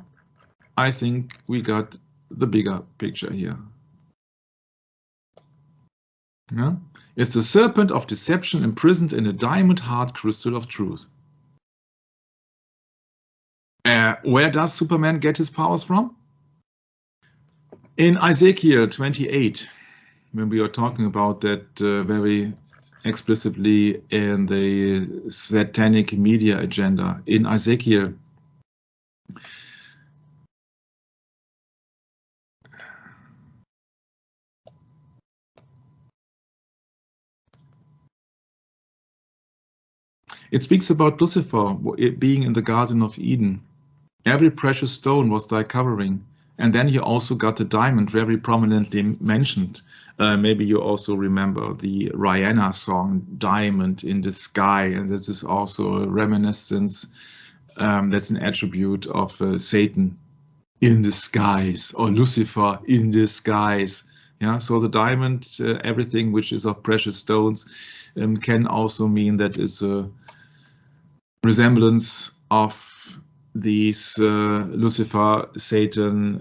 I think we got the bigger picture here. Yeah? It's the serpent of deception imprisoned in a diamond hard crystal of truth. Where does Superman get his powers from? In Ezekiel 28, when we are talking about that very explicitly in the satanic media agenda, in Ezekiel, it speaks about Lucifer being in the Garden of Eden. Every precious stone was thy covering. And then you also got the diamond very prominently mentioned. Maybe you also remember the Rihanna song, Diamond in the Sky. And this is also a reminiscence. That's an attribute of Satan in the skies, or Lucifer in the skies. Yeah, so the diamond, everything which is of precious stones, can also mean that it's a resemblance of these Lucifer, Satan,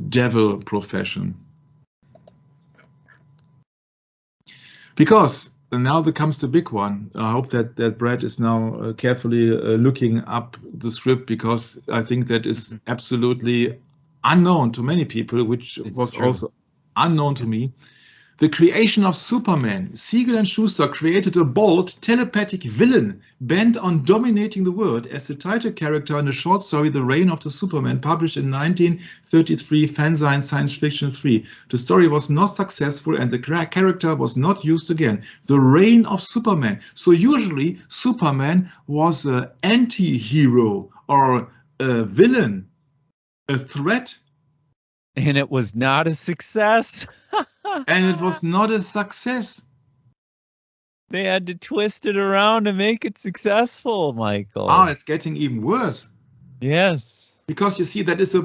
devil profession. Because now there comes the big one. I hope that Brad is now carefully looking up the script, because I think that is absolutely unknown to many people, which was also unknown to me. The creation of Superman. Siegel and Schuster created a bold, telepathic villain bent on dominating the world as the title character in the short story The Reign of the Superman, published in 1933 fanzine Science Fiction 3. The story was not successful and the character was not used again. The Reign of Superman. So usually Superman was an anti-hero or a villain, a threat. And it was not a success. And it was not a success. They had to twist it around to make it successful, Michael. Ah, it's getting even worse. Yes. Because you see, that is a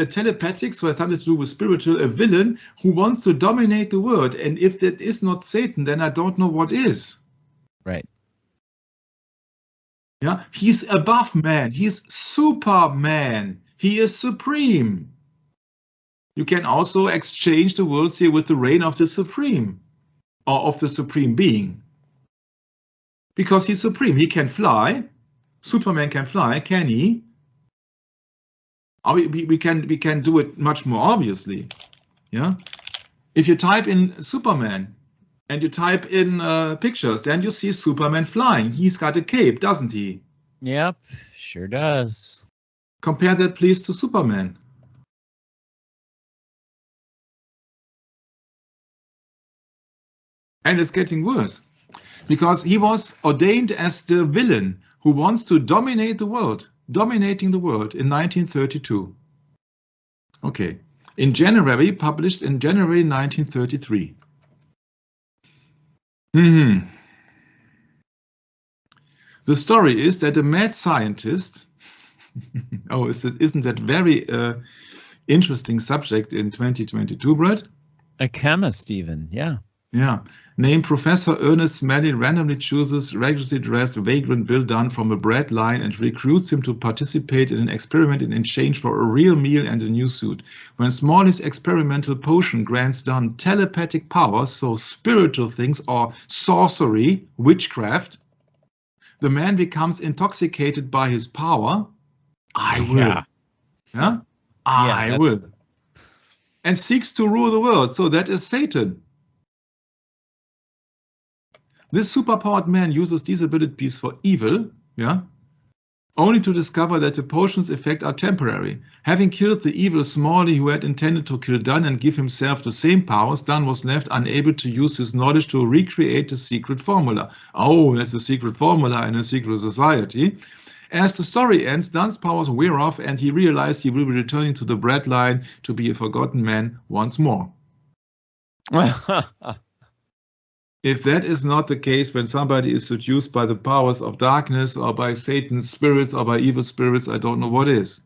telepathic, so it's something to do with spiritual, a villain who wants to dominate the world. And if that is not Satan, then I don't know what is. Right. Yeah, he's above man. He's Superman. He is supreme. You can also exchange the words here with the reign of the supreme, or of the supreme being, because he's supreme. He can fly. Superman can fly, can he? Or we can do it much more obviously. Yeah. If you type in Superman and you type in pictures, then you see Superman flying. He's got a cape, doesn't he? Yep, sure does. Compare that, please, to Superman. And it's getting worse, because he was ordained as the villain who wants to dominate the world, dominating the world in 1932. Okay, in January, published in January 1933. The story is that a mad scientist, oh, isn't that very interesting subject in 2022, Brett? A chemist even, yeah. Yeah, named Professor Ernest Smelly randomly chooses regularly dressed vagrant Bill Dunn from a bread line and recruits him to participate in an experiment in exchange for a real meal and a new suit. When Smalley's experimental potion grants Dunn telepathic powers, so spiritual things or sorcery, witchcraft, the man becomes intoxicated by his power. I will. Yeah. Yeah? I will. And seeks to rule the world. So that is Satan. This superpowered man uses these abilities for evil, yeah, only to discover that the potion's effects are temporary. Having killed the evil Smalley who had intended to kill Dunn and give himself the same powers, Dunn was left unable to use his knowledge to recreate the secret formula. Oh, that's a secret formula in a secret society. As the story ends, Dunn's powers wear off and he realized he will be returning to the bread line to be a forgotten man once more. If that is not the case when somebody is seduced by the powers of darkness or by Satan's spirits or by evil spirits, I don't know what is.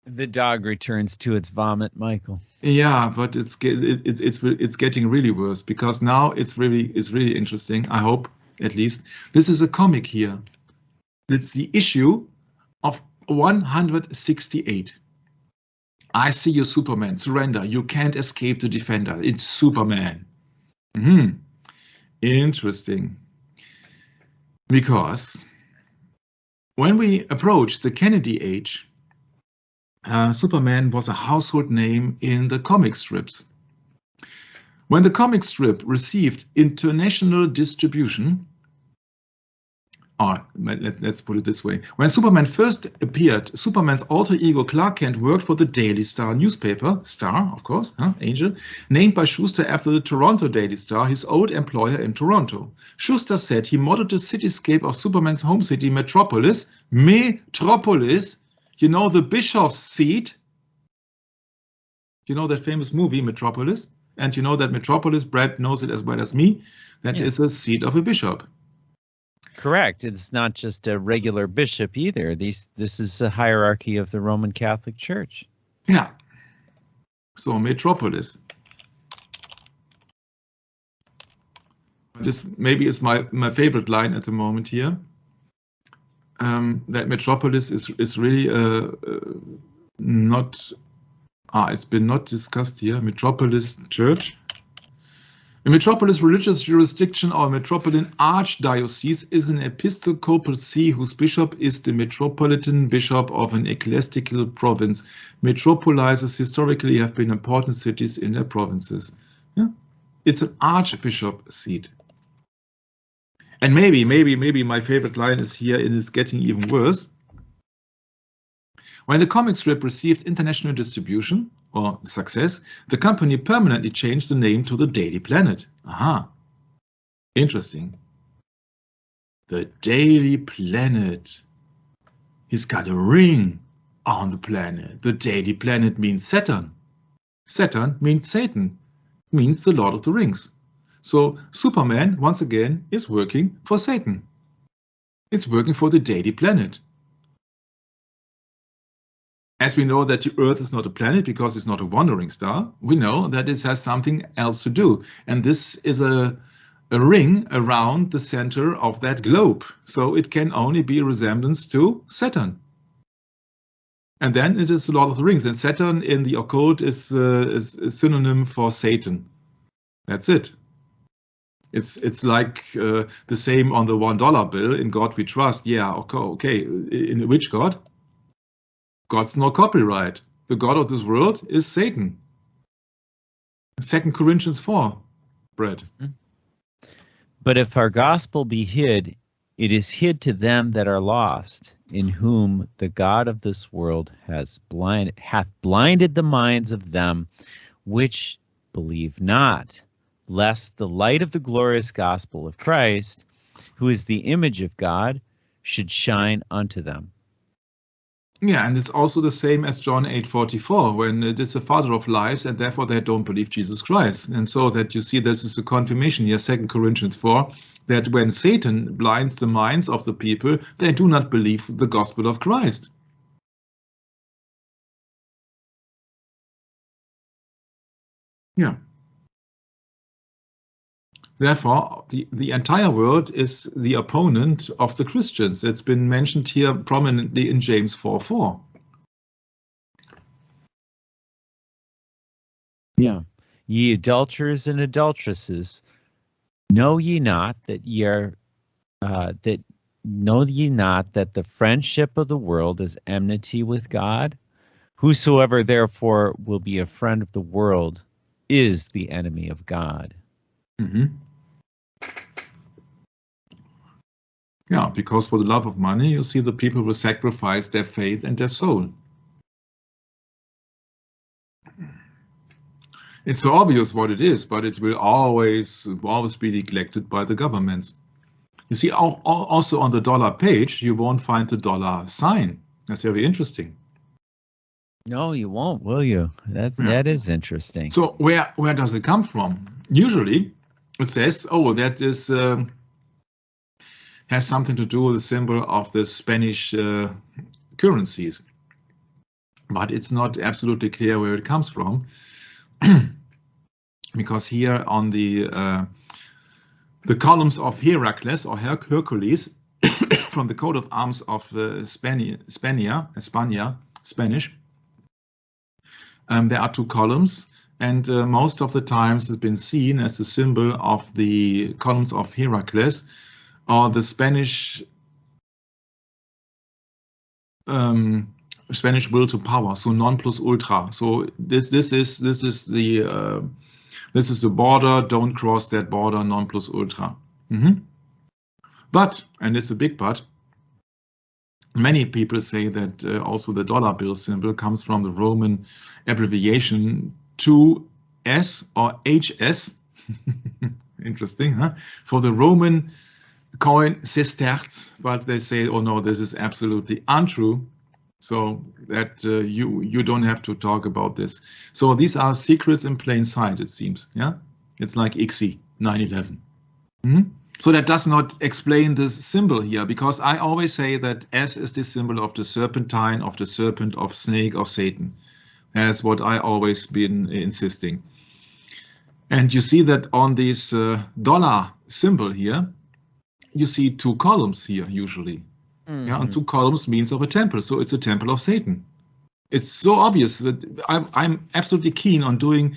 The dog returns to its vomit, Michael. Yeah, but it's getting really worse, because now it's really interesting. I hope, at least. This is a comic here. It's the issue of 168. I see you, Superman. Surrender. You can't escape the Defender. It's Superman. Interesting, because when we approached the Kennedy age, Superman was a household name in the comic strips. When the comic strip received international distribution, or let's put it this way, when Superman first appeared, Superman's alter ego Clark Kent worked for the Daily Star newspaper, Star, of course, Angel, named by Schuster after the Toronto Daily Star, his old employer in Toronto. Schuster said he modeled the cityscape of Superman's home city, Metropolis, you know, the bishop's seat. You know that famous movie, Metropolis? And you know that Metropolis, Brad knows it as well as me, that is a seat of a bishop. Correct. It's not just a regular bishop either. This is a hierarchy of the Roman Catholic Church. Yeah. So Metropolis. This maybe is my favorite line at the moment here. That Metropolis is really not. It's been not discussed here. Metropolis Church. A metropolis religious jurisdiction or metropolitan archdiocese is an episcopal see whose bishop is the metropolitan bishop of an ecclesiastical province. Metropolises historically have been important cities in their provinces. Yeah? It's an archbishop seat. And maybe my favorite line is here, and it's getting even worse. When the comic strip received international distribution, or success, the company permanently changed the name to the Daily Planet. Aha. Interesting. The Daily Planet. He's got a ring on the planet. The Daily Planet means Saturn. Saturn means Satan. Means the Lord of the Rings. So Superman, once again, is working for Satan. It's working for the Daily Planet. As we know that the Earth is not a planet because it's not a wandering star, we know that it has something else to do. And this is a a ring around the center of that globe. So it can only be a resemblance to Saturn. And then it is a lot of the rings. And Saturn in the occult is a synonym for Satan. That's it. It's like the same on the $1 bill. In God we trust. Yeah, okay. In which God? God's no copyright. The God of this world is Satan. 2 Corinthians 4, Brett. But if our gospel be hid, it is hid to them that are lost, in whom the God of this world hath blinded the minds of them which believe not, lest the light of the glorious gospel of Christ, who is the image of God, should shine unto them. Yeah, and it's also the same as John 8:44, when it is the father of lies, and therefore they don't believe Jesus Christ. And so that you see this is a confirmation here, 2 Corinthians 4, that when Satan blinds the minds of the people, they do not believe the gospel of Christ. Yeah. Therefore, the entire world is the opponent of the Christians. It's been mentioned here prominently in James 4:4. Yeah. Ye adulterers and adulteresses, know ye not that know ye not that the friendship of the world is enmity with God? Whosoever therefore will be a friend of the world is the enemy of God. Mm-hmm. Yeah, because for the love of money, you see the people will sacrifice their faith and their soul. It's so obvious what it is, but it will always be neglected by the governments. You see, also on the dollar page, you won't find the dollar sign. That's very interesting. No, you won't, will you? That is interesting. So where does it come from? Usually, it says, oh, that is has something to do with the symbol of the Spanish currencies, but it's not absolutely clear where it comes from, because here on the columns of Heracles or Hercules from the coat of arms of Spanish, there are two columns, and most of the times it's been seen as a symbol of the columns of Heracles, or the Spanish will to power, so non plus ultra. So this is the border. Don't cross that border, non plus ultra. But, and it's a big but, many people say that also the dollar bill symbol comes from the Roman abbreviation 2S or HS. Interesting, huh? For the Roman coin sesterces, but they say, oh no, this is absolutely untrue. So that you don't have to talk about this. So these are secrets in plain sight, it seems. Yeah, it's like ICSI 9/11. So that does not explain this symbol here, because I always say that S is the symbol of the serpentine, of the serpent, of snake, of Satan. That's what I always been insisting. And you see that on this dollar symbol here, you see two columns here usually. Yeah, and two columns means of a temple, so it's a temple of Satan. It's so obvious that I'm absolutely keen on doing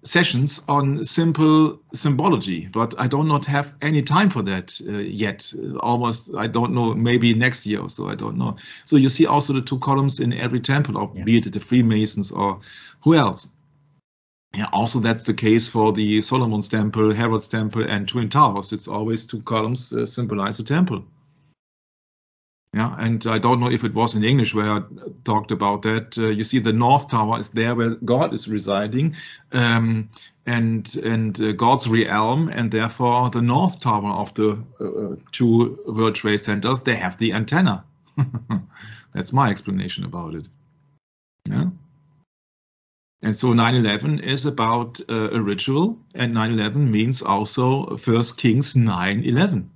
sessions on simple symbology, but I do not have any time for that yet. Almost, I don't know, maybe next year or so, I don't know. So you see also the two columns in every temple, or be it the Freemasons or who else. Yeah, also that's the case for the Solomon's Temple, Herod's Temple, and Twin Towers. It's always two columns symbolize a temple. Yeah, and I don't know if it was in English where I talked about that. You see, the North Tower is there where God is residing, and God's realm, and therefore the North Tower of the two World Trade Centers, they have the antenna. That's my explanation about it. Yeah. And so 9/11 is about a ritual, and 9/11 means also 1 Kings 9:11.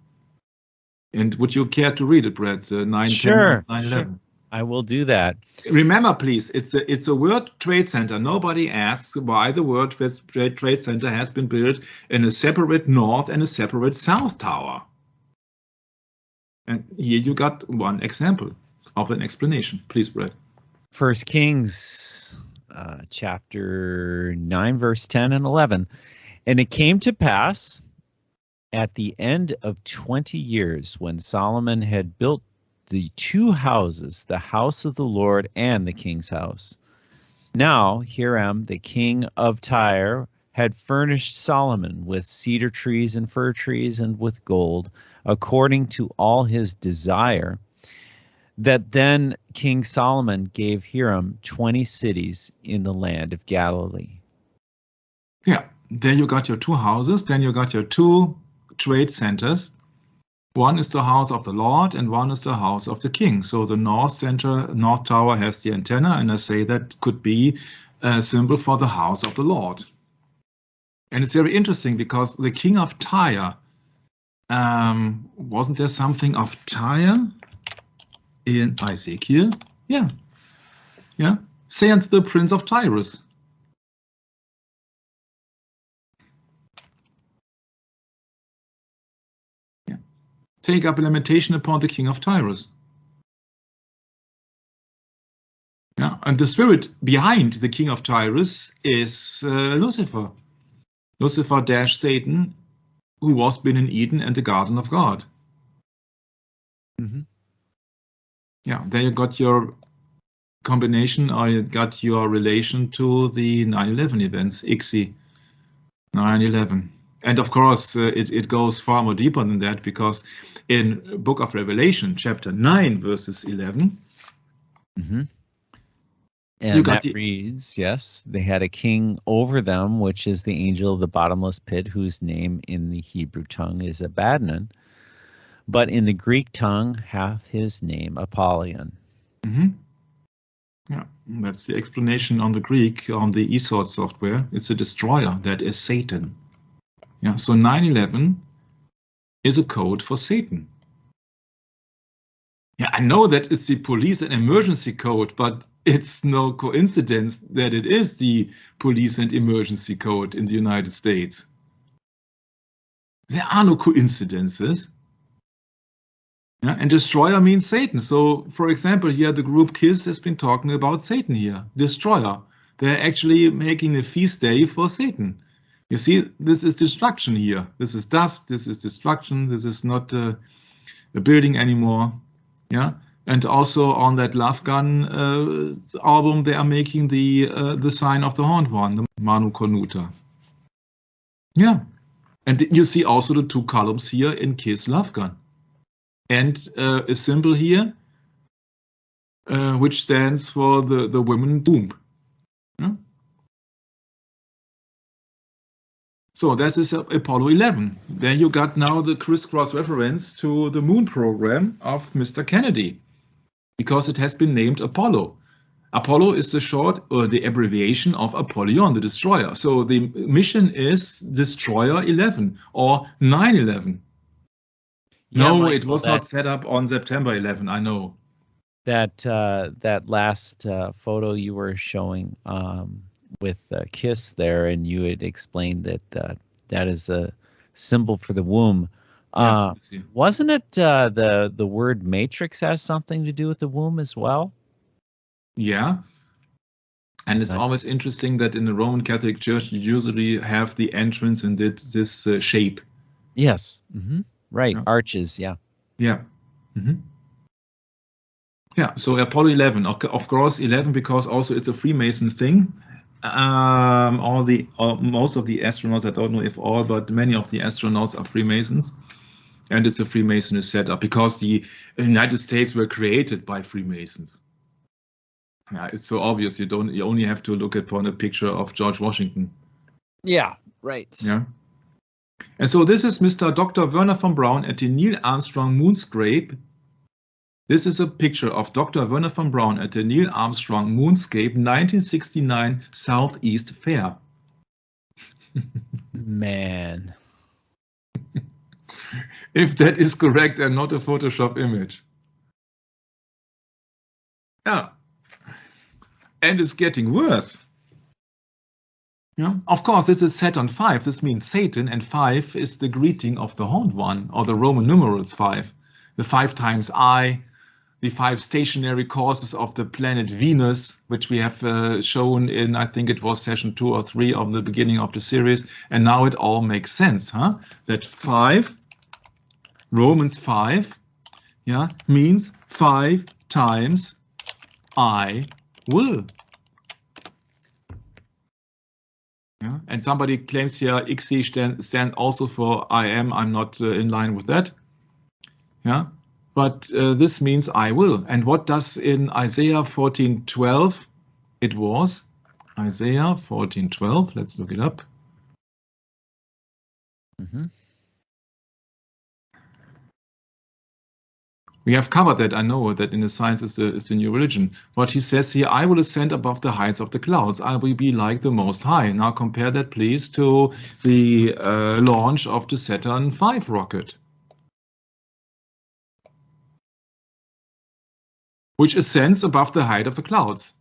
And would you care to read it, Brett? Sure. 9/11. I will do that. Remember, please, it's a World Trade Center. Nobody asks why the World Trade Center has been built in a separate north and a separate south tower. And here you got one example of an explanation. Please, Brett. 1 Kings chapter 9, verse 10 and 11. And it came to pass at the end of 20 years, when Solomon had built the two houses, the house of the Lord and the king's house. Now Hiram, the king of Tyre, had furnished Solomon with cedar trees and fir trees and with gold, according to all his desire. That then King Solomon gave Hiram 20 cities in the land of Galilee. Yeah, there you got your two houses, then you got your two trade centers. One is the house of the Lord and one is the house of the king. So the north tower has the antenna, and I say that could be a symbol for the house of the Lord. And it's very interesting because the king of Tyre, wasn't there something of Tyre in Ezekiel? Yeah. Saith the prince of Tyrus. Take up a lamentation upon the king of Tyrus. Yeah, and the spirit behind the king of Tyrus is Lucifer. Lucifer dash Satan, who was been in Eden and the garden of God. Mm-hmm. Yeah, there you got your combination, or you got your relation to the 9/11 events, ICSI 9/11. And of course, it goes far more deeper than that, because in Book of Revelation, chapter 9, verses 11, mm-hmm. And that reads, yes, they had a king over them, which is the angel of the bottomless pit, whose name in the Hebrew tongue is Abaddon, but in the Greek tongue hath his name Apollyon. Mm-hmm. Yeah, that's the explanation on the Greek, on the eSword software. It's a destroyer, that is Satan. Yeah, so 9/11 is a code for Satan. Yeah, I know that it's the police and emergency code, but it's no coincidence that it is the police and emergency code in the United States. There are no coincidences. Yeah, and destroyer means Satan. So, for example, here the group KISS has been talking about Satan here, destroyer. They're actually making a feast day for Satan. You see, this is destruction here. This is dust, this is destruction, this is not a building anymore. Yeah, and also on that Love Gun album, they are making the sign of the horned one, the Manu Cornuta. Yeah, and you see also the two columns here in KISS Love Gun, and a symbol here, which stands for the women womb. Yeah? So this is Apollo 11. Then you got now the crisscross reference to the moon program of Mr. Kennedy, because it has been named Apollo. Apollo is the short, or the abbreviation of Apollyon, the destroyer. So the mission is Destroyer 11 or 9/11. Yeah, no, Michael, it was not set up on September 11. I know. That last photo you were showing with KISS there, and you had explained that that is a symbol for the womb. Wasn't it the word matrix has something to do with the womb as well? Yeah. And it's always interesting that in the Roman Catholic Church, you usually have the entrance in this shape. Yes. Mm-hmm. Right. Yeah. Arches. Yeah. Yeah. Mm-hmm. Yeah. So Apollo 11, of course, 11, because also it's a Freemason thing. Most of the astronauts, I don't know if all, but many of the astronauts are Freemasons, and it's a Freemasonry setup because the United States were created by Freemasons. Yeah, it's so obvious. You only have to look upon a picture of George Washington. Yeah, right. Yeah. And so this is Mr. Dr. Werner von Braun at the Neil Armstrong Moonscape. This is a picture of Dr. Werner von Braun at the Neil Armstrong Moonscape 1969 Southeast Fair. Man. If that is correct and not a Photoshop image. Yeah. And it's getting worse. Yeah. Of course, this is Saturn 5. This means Satan, and 5 is the greeting of the Horned One, or the Roman numerals 5. The 5 times I, the 5 stationary courses of the planet Venus, which we have shown in, I think it was session 2 or 3 of the beginning of the series. And now it all makes sense, huh? That 5, Romans 5, yeah, means 5 times I will. Yeah. And somebody claims here XC stand also for I am. I'm not in line with that. Yeah, but this means I will. And what does in Isaiah 14:12? It was Isaiah 14:12. Let's look it up. Mm-hmm. We have covered that. I know that in the science is the new religion. What he says here, I will ascend above the heights of the clouds. I will be like the Most High. Now compare that, please, to the launch of the Saturn V rocket, which ascends above the height of the clouds.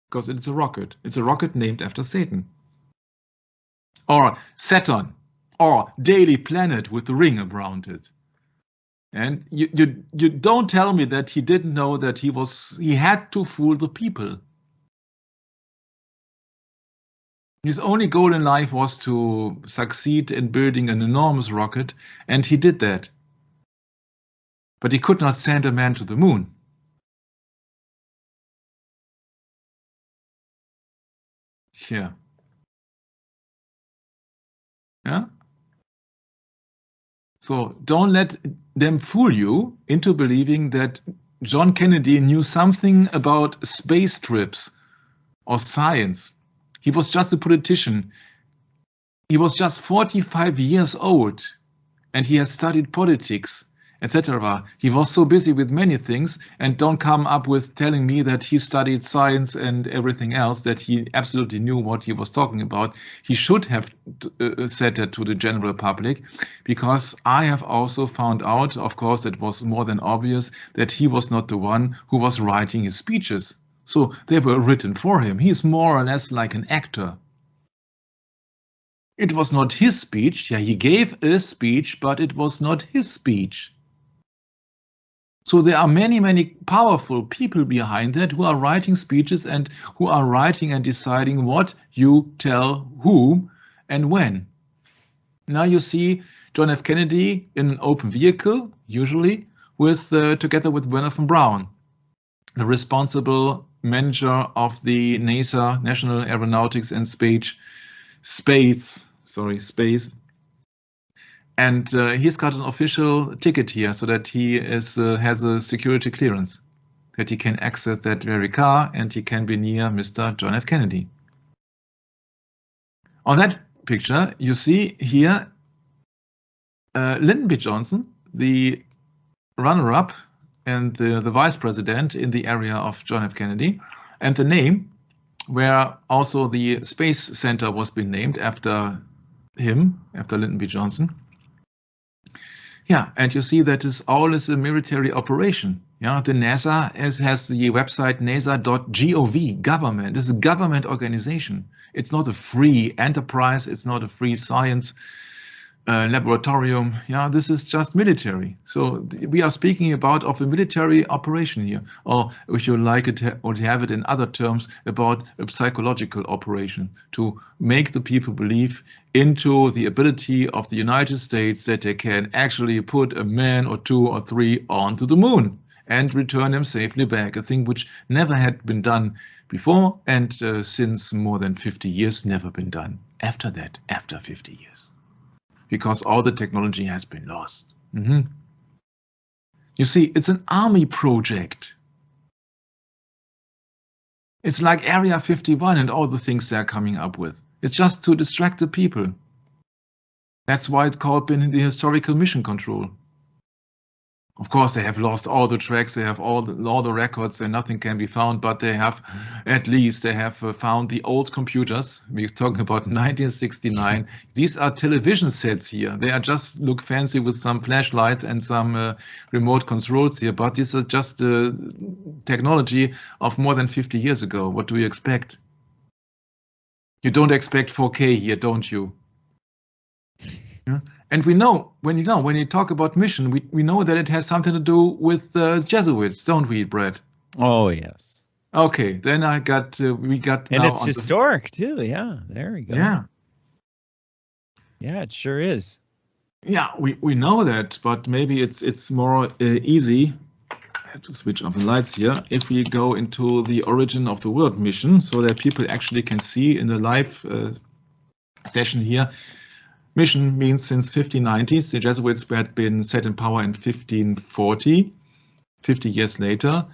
Because it's a rocket. It's a rocket named after Satan. Or Saturn, or daily planet with the ring around it. And you don't tell me that he didn't know that he had to fool the people. His only goal in life was to succeed in building an enormous rocket, and he did that. But he could not send a man to the moon. Yeah. Yeah. So don't let them fool you into believing that John Kennedy knew something about space trips or science. He was just a politician. He was just 45 years old, and he has studied politics, etc. He was so busy with many things, and don't come up with telling me that he studied science and everything else, that he absolutely knew what he was talking about. He should have said that to the general public, because I have also found out, of course, it was more than obvious, that he was not the one who was writing his speeches. So they were written for him. He's more or less like an actor. It was not his speech. Yeah, he gave a speech, but it was not his speech. So there are many, many powerful people behind that who are writing speeches and who are writing and deciding what you tell whom and when. Now you see John F. Kennedy in an open vehicle, usually, with together with Werner von Braun, the responsible manager of the NASA, National Aeronautics and Space. And he's got an official ticket here, so that he has a security clearance, that he can access that very car and he can be near Mr. John F. Kennedy. On that picture, you see here Lyndon B. Johnson, the runner-up and the vice president in the area of John F. Kennedy, and the name where also the Space Center was being named after him, after Lyndon B. Johnson. Yeah, and you see that this all is a military operation. Yeah, the NASA has the website nasa.gov, government. This is a government organization. It's not a free enterprise. It's not a free science laboratorium. Yeah, this is just military. So we are speaking about of a military operation here, or if you like it, or to have it in other terms, about a psychological operation to make the people believe into the ability of the United States that they can actually put a man or 2 or 3 onto the moon and return them safely back, a thing which never had been done before, and since more than 50 years never been done after that, after 50 years. Because all the technology has been lost. You see, it's an army project. It's like Area 51 and all the things they're coming up with. It's just to distract the people. That's why it's called the historical mission control. Of course, they have lost all the tracks, they have all the records, and nothing can be found. But they have, at least, they have found the old computers. We're talking about 1969. These are television sets here. They are just look fancy with some flashlights and some remote controls here. But this is just technology of more than 50 years ago. What do you expect? You don't expect 4K here, don't you? Yeah. And we know when you talk about mission, we know that it has something to do with the Jesuits, don't we, Brett? Oh yes. Okay, then we got, and now it's historic too. Yeah, there we go. Yeah, yeah, it sure is. Yeah, we know that, but maybe it's more easy. I have to switch off the lights here. If we go into the origin of the word mission, so that people actually can see in the live session here. Mission means since 1590s. The Jesuits had been set in power in 1540, 50 years later,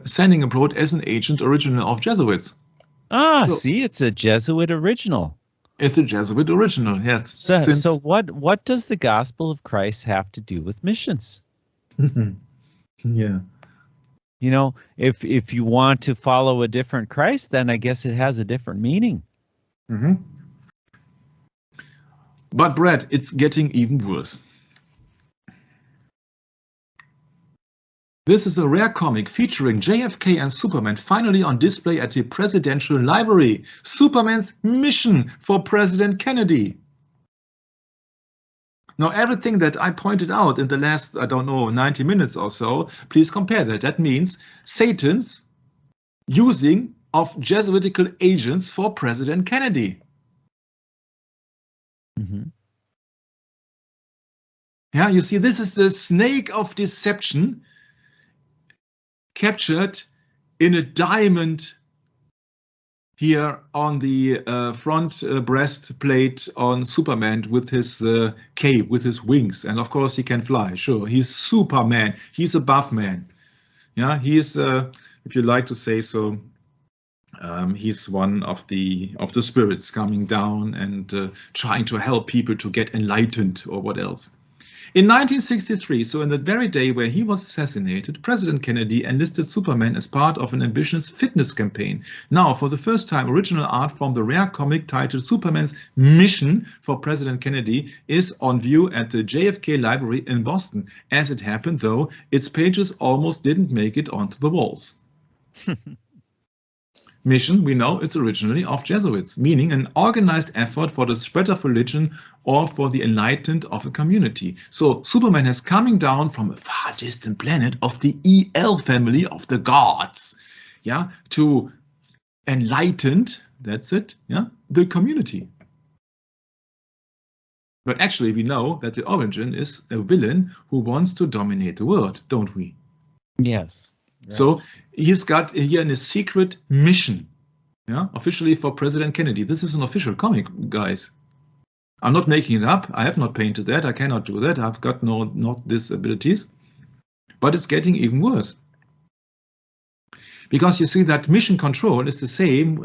sending abroad as an agent original of Jesuits. See, it's a Jesuit original. It's a Jesuit original, yes. So what does the gospel of Christ have to do with missions? Yeah. You know, if you want to follow a different Christ, then I guess it has a different meaning. Mm-hmm. But Brad, it's getting even worse. This is a rare comic featuring JFK and Superman finally on display at the Presidential Library. Superman's mission for President Kennedy. Now, everything that I pointed out in the last, 90 minutes or so, please compare that. That means Satan's using of Jesuitical agents for President Kennedy. Mm-hmm. Yeah, you see, this is the snake of deception captured in a diamond here on the front breastplate on Superman with his cape, with his wings. And of course he can fly, sure. He's Superman, he's above man. Yeah, he's, if you like to say so, he's one of the spirits coming down and trying to help people to get enlightened or what else. In 1963, so in the very day where he was assassinated, President Kennedy enlisted Superman as part of an ambitious fitness campaign. Now, for the first time, original art from the rare comic titled Superman's Mission for President Kennedy is on view at the JFK Library in Boston. As it happened, though, its pages almost didn't make it onto the walls. Mission, we know it's originally of Jesuits, meaning an organized effort for the spread of religion or for the enlightenment of a community. So Superman is coming down from a far distant planet of the EL family of the gods, yeah, to enlightened, that's it, yeah, the community. But actually we know that the origin is a villain who wants to dominate the world, don't we? Yes. Right. So he's got here a secret mission, yeah, officially for President Kennedy. This is an official comic, guys. I'm not making it up. I have not painted that. I cannot do that. I've got not these abilities. But it's getting even worse. Because you see that mission control is the same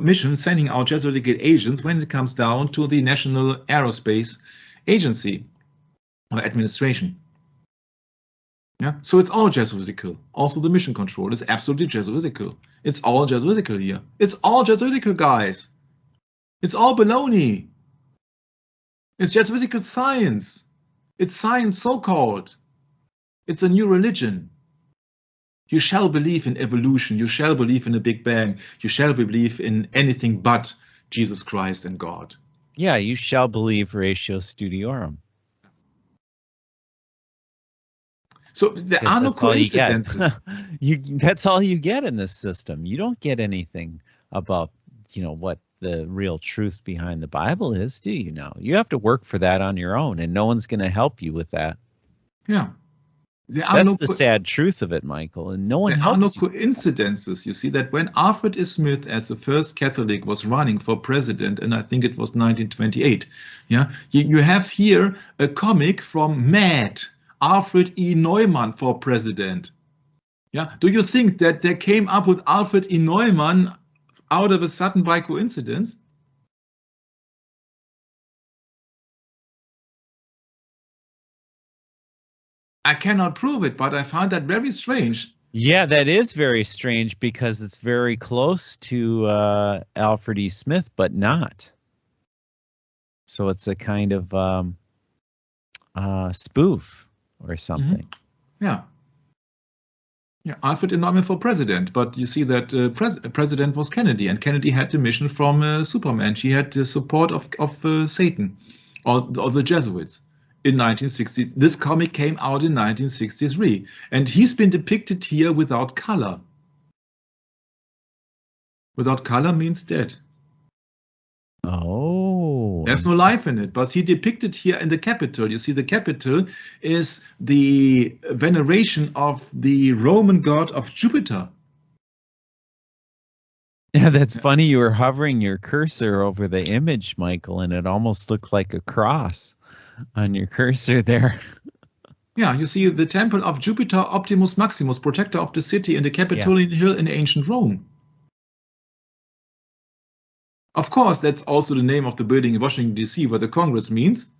mission sending out Jesuitical agents when it comes down to the National Aerospace Agency or administration. Yeah, so it's all Jesuitical. Also, the mission control is absolutely Jesuitical. It's all Jesuitical here. It's all Jesuitical, guys. It's all baloney. It's Jesuitical science. It's science, so-called. It's a new religion. You shall believe in evolution. You shall believe in a Big Bang. You shall believe in anything but Jesus Christ and God. Yeah, you shall believe ratio studiorum. So there are no coincidences. That's all you get in this system. You don't get anything about, what the real truth behind the Bible is, do you know? You have to work for that on your own, and no one's going to help you with that. Yeah. That's the sad truth of it, Michael, and no one helps you. There are no coincidences. You see that when Alfred E. Smith, as the first Catholic, was running for president, and I think it was 1928, yeah, you have here a comic from Mad, Alfred E. Neumann for president. Yeah, do you think that they came up with Alfred E. Neumann out of a sudden by coincidence? I cannot prove it, but I find that very strange. Yeah, that is very strange because it's very close to Alfred E. Smith, but not. So it's a kind of spoof or something. Yeah. Yeah, Alfred nominated for president, but you see that president was Kennedy, and Kennedy had the mission from Superman. She had the support of Satan or the Jesuits in 1960. This comic came out in 1963, and he's been depicted here without color. Without color means dead. Oh, there's no life in it, but he depicted here in the Capitol. You see, the Capitol is the veneration of the Roman god of Jupiter. Yeah, that's funny. You were hovering your cursor over the image, Michael, and it almost looked like a cross on your cursor there. Yeah, you see the temple of Jupiter Optimus Maximus, protector of the city, in the Capitolian Hill in ancient Rome. Of course, that's also the name of the building in Washington, D.C., where the Congress means.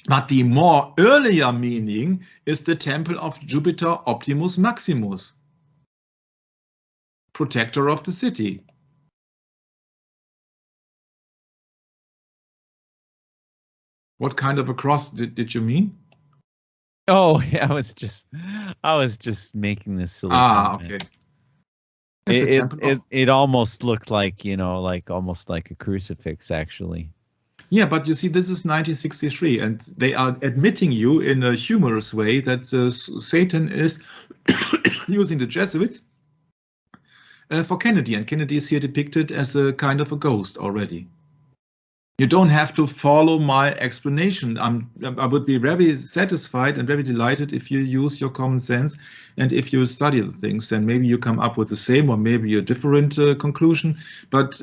But the more earlier meaning is the temple of Jupiter Optimus Maximus, protector of the city. What kind of a cross did you mean? Oh, yeah, I was just making this silly comment. Okay. It almost looked like, almost like a crucifix, actually. Yeah, but you see, this is 1963, and they are admitting you in a humorous way that Satan is using the Jesuits for Kennedy, and Kennedy is here depicted as a kind of a ghost already. You don't have to follow my explanation. I would be very satisfied and very delighted if you use your common sense and if you study the things. Then maybe you come up with the same or maybe a different conclusion. But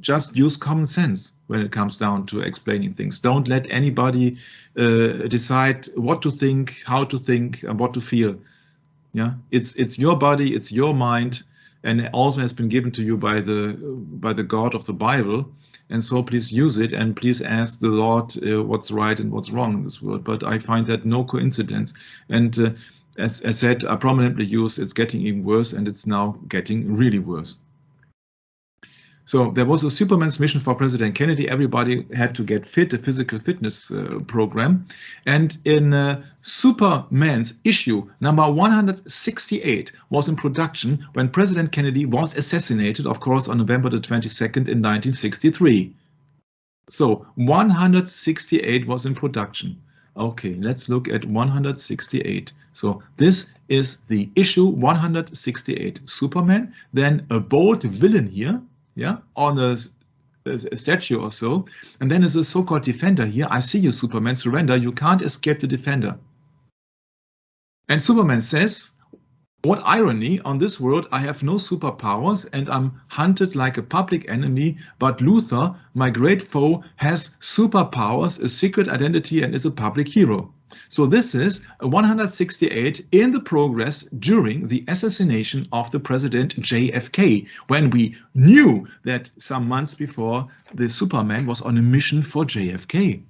just use common sense when it comes down to explaining things. Don't let anybody decide what to think, how to think, and what to feel. Yeah, it's your body, it's your mind, and it also has been given to you by the God of the Bible. And so please use it, and please ask the Lord what's right and what's wrong in this world. But I find that no coincidence. And as I said, I prominently use it's getting even worse, and it's now getting really worse. So there was a Superman's mission for President Kennedy. Everybody had to get fit, a physical fitness program. And in Superman's issue number 168 was in production when President Kennedy was assassinated, of course, on November the 22nd in 1963. So 168 was in production. Okay, let's look at 168. So this is the issue 168, Superman. Then a bold villain here. Yeah, on a statue or so, and then there's a so-called defender here. I see you, Superman, surrender. You can't escape the defender. And Superman says, what irony, on this world I have no superpowers and I'm hunted like a public enemy, but Luthor, my great foe, has superpowers, a secret identity, and is a public hero. So this is 168 in the progress during the assassination of the President JFK, when we knew that some months before the Superman was on a mission for JFK.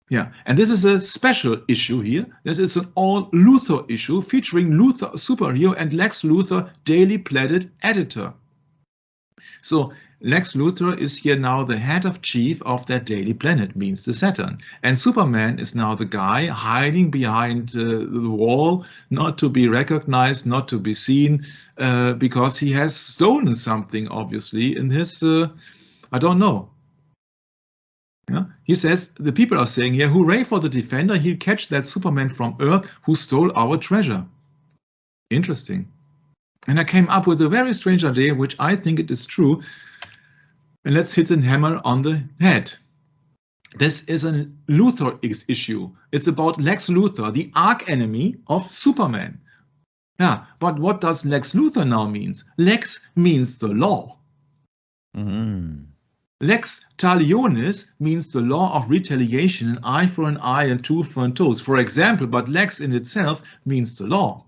Yeah, and this is a special issue here. This is an all Luthor issue featuring Luthor, superhero, and Lex Luthor, Daily Planet editor. So Lex Luthor is here now the head of chief of that Daily Planet, means the Saturn. And Superman is now the guy hiding behind the wall, not to be recognized, not to be seen, because he has stolen something, obviously, in his, I don't know. Yeah? He says, the people are saying here, hooray for the defender, he'll catch that Superman from Earth who stole our treasure. Interesting. And I came up with a very strange idea, which I think it is true. And let's hit the hammer on the head. This is a Luthor issue. It's about Lex Luthor, the arch-enemy of Superman. Yeah, but what does Lex Luthor now means? Lex means the law. Lex talionis means the law of retaliation, an eye for an eye and tooth for a tooth, for example, but Lex in itself means the law.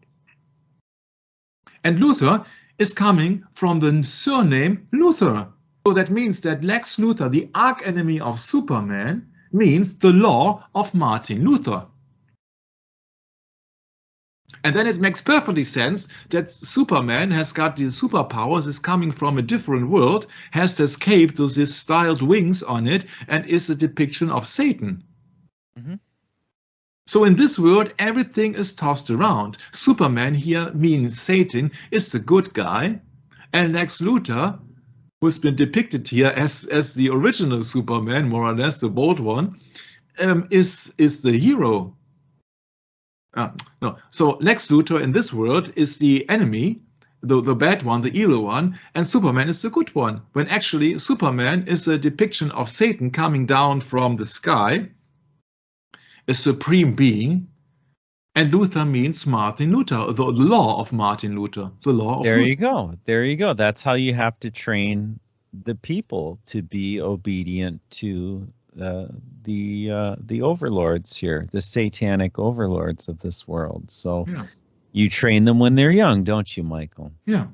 And Luthor is coming from the surname Luthor. So that means that Lex Luthor, the arch-enemy of Superman, means the law of Martin Luther. And then it makes perfectly sense that Superman has got these superpowers, is coming from a different world, has escaped with these styled wings on it, and is a depiction of Satan. Mm-hmm. So in this world, everything is tossed around. Superman here means Satan is the good guy, and Lex Luthor, who's been depicted here as the original Superman, more or less the bold one, is the hero. No, so Lex Luthor in this world is the enemy, the bad one, the evil one, and Superman is the good one. When actually Superman is a depiction of Satan coming down from the sky, a supreme being, and Luther means Martin Luther, the law of Martin Luther, the law of There Luther. you go. There you go. That's how you have to train the people to be obedient to the overlords here, the satanic overlords of this world. So Yeah. you train them when they're young, don't you, Michael? Yeah.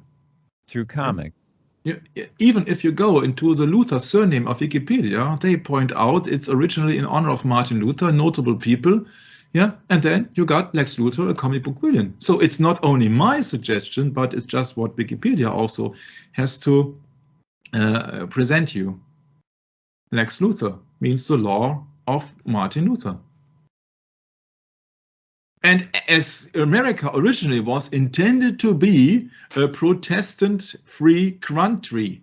Through comics. Yeah. Even if you go into the Luther surname of Wikipedia, they point out it's originally in honor of Martin Luther, notable people. Yeah, and then you got Lex Luthor, a comic book villain. So it's not only my suggestion, but it's just what Wikipedia also has to present you. Lex Luthor means the law of Martin Luther. And as America originally was intended to be a Protestant-free country,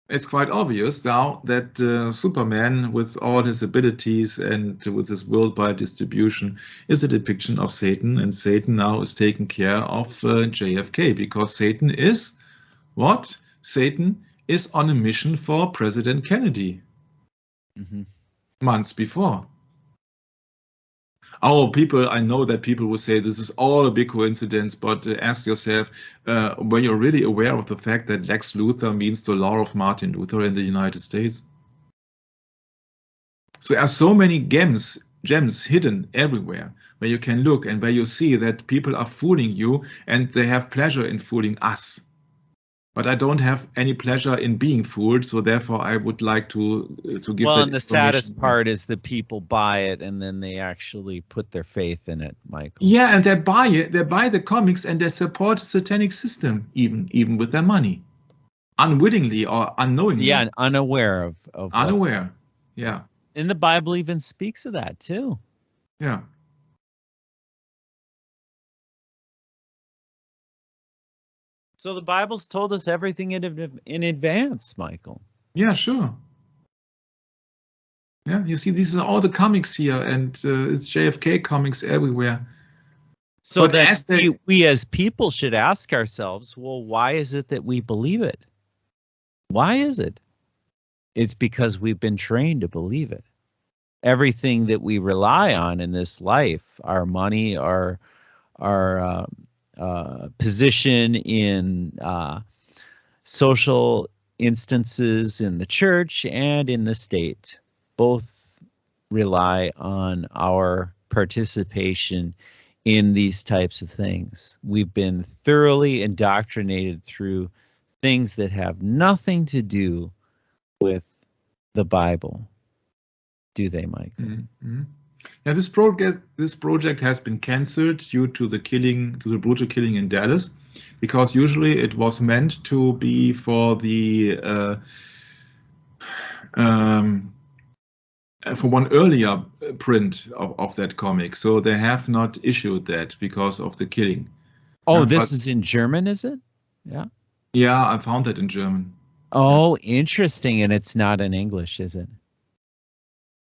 it's quite obvious now that Superman, with all his abilities and with his worldwide distribution, is a depiction of Satan, and Satan now is taking care of JFK, because Satan is what? Satan is on a mission for President Kennedy. Mm-hmm. Months before. Oh, people, I know that people will say this is all a big coincidence, but ask yourself, were you really aware of the fact that Lex Luthor means the law of Martin Luther in the United States? So there are so many gems hidden everywhere where you can look and where you see that people are fooling you and they have pleasure in fooling us. But I don't have any pleasure in being fooled, so therefore I would like to give. Well, that and the saddest part is that people buy it and then they actually put their faith in it, Michael. Yeah, and they buy it. They buy the comics and they support the satanic system, even with their money, unwittingly or unknowingly. Yeah, and unaware of unaware. Yeah. And the Bible even speaks of that too. Yeah. So the Bible's told us everything in advance, Michael. Yeah, sure. Yeah, you see, these are all the comics here, and it's JFK comics everywhere. So that we as people should ask ourselves, well, why is it that we believe it? Why is it? It's because we've been trained to believe it. Everything that we rely on in this life, our money, our position in social instances in the church and in the state, both rely on our participation in these types of things. We've been thoroughly indoctrinated through things that have nothing to do with the Bible. Do they, Mike? Mm-hmm. Yeah, this project has been cancelled due to the brutal killing in Dallas, because usually it was meant to be for the for one earlier print of that comic. So they have not issued that because of the killing. Oh, this is in German, is it? Yeah. Yeah, I found that in German. Oh, interesting. And it's not in English, is it?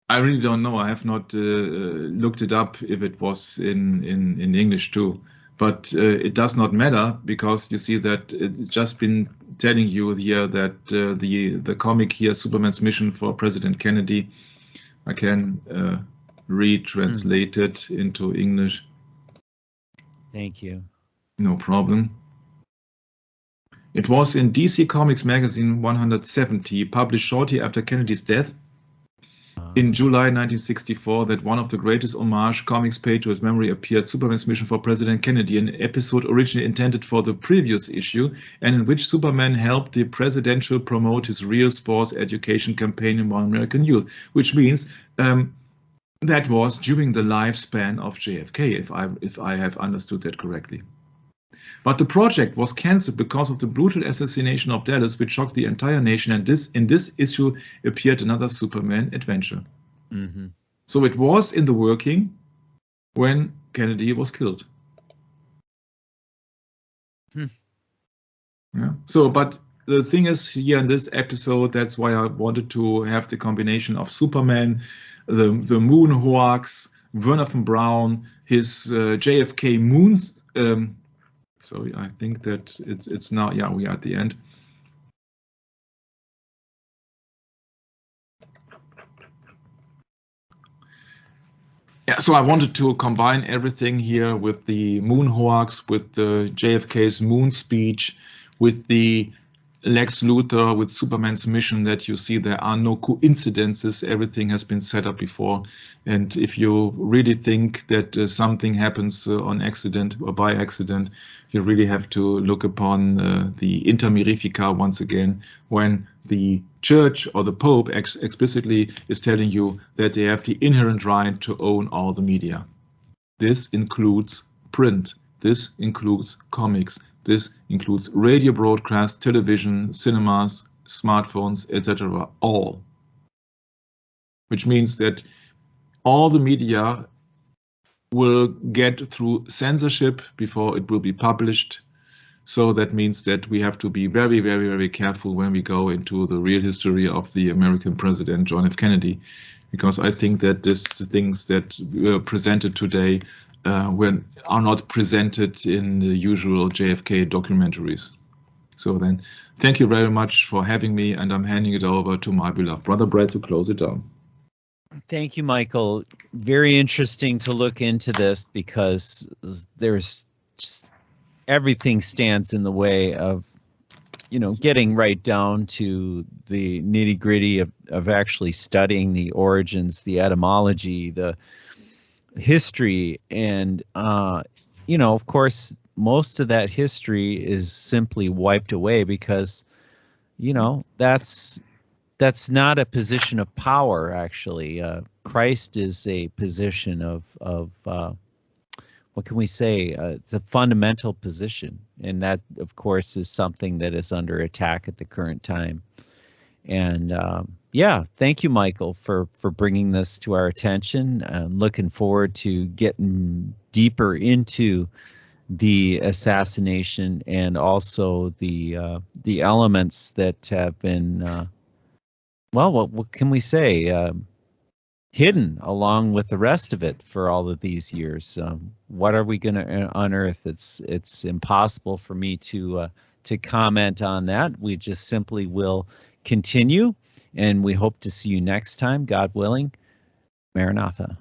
I really don't know. I have not looked it up if it was in English too. But it does not matter, because you see that it's just been telling you here that the comic here, Superman's Mission for President Kennedy, I can retranslate it into English. Thank you. No problem. It was in DC Comics magazine 170, published shortly after Kennedy's death. in July 1964 that one of the greatest homage comics paid to his memory appeared, Superman's Mission for President Kennedy, an episode originally intended for the previous issue, and in which Superman helped the presidential promote his real sports education campaign among American youth, which means that was during the lifespan of JFK, if I have understood that correctly. But the project was cancelled because of the brutal assassination of Dallas, which shocked the entire nation, and in this issue appeared another Superman adventure. Mm-hmm. So it was in the working when Kennedy was killed. Yeah. So, but the thing is, here in this episode, that's why I wanted to have the combination of Superman, the moon hoax, Werner von Braun, his JFK moons. So I think that it's now, yeah, we are at the end. Yeah, so I wanted to combine everything here with the moon hoax, with the JFK's moon speech, with the Lex Luthor, with Superman's mission, that you see there are no coincidences. Everything has been set up before. And if you really think that something happens on accident or by accident, you really have to look upon the Inter Mirifica once again, when the church or the Pope explicitly is telling you that they have the inherent right to own all the media. This includes print. This includes comics. This includes radio broadcast, television, cinemas, smartphones, etc. All. Which means that all the media will get through censorship before it will be published. So that means that we have to be very, very, very careful when we go into the real history of the American president, John F. Kennedy, because I think that the things that were presented today are not presented in the usual JFK documentaries. So then, thank you very much for having me, and I'm handing it over to my beloved brother Brad to close it down. Thank you, Michael. Very interesting to look into this, because there's just everything stands in the way of, you know, getting right down to the nitty-gritty of actually studying the origins, the etymology, the history, and you know, of course, most of that history is simply wiped away because, you know, that's not a position of power. Actually, Christ is a position of what can we say? It's a fundamental position, and that, of course, is something that is under attack at the current time. And yeah, thank you, Michael, for bringing this to our attention. I'm looking forward to getting deeper into the assassination and also the elements that have been, well, what can we say? Hidden along with the rest of it for all of these years. What are we going to unearth? It's impossible for me to comment on that. We just simply will continue, and we hope to see you next time, God willing. Maranatha.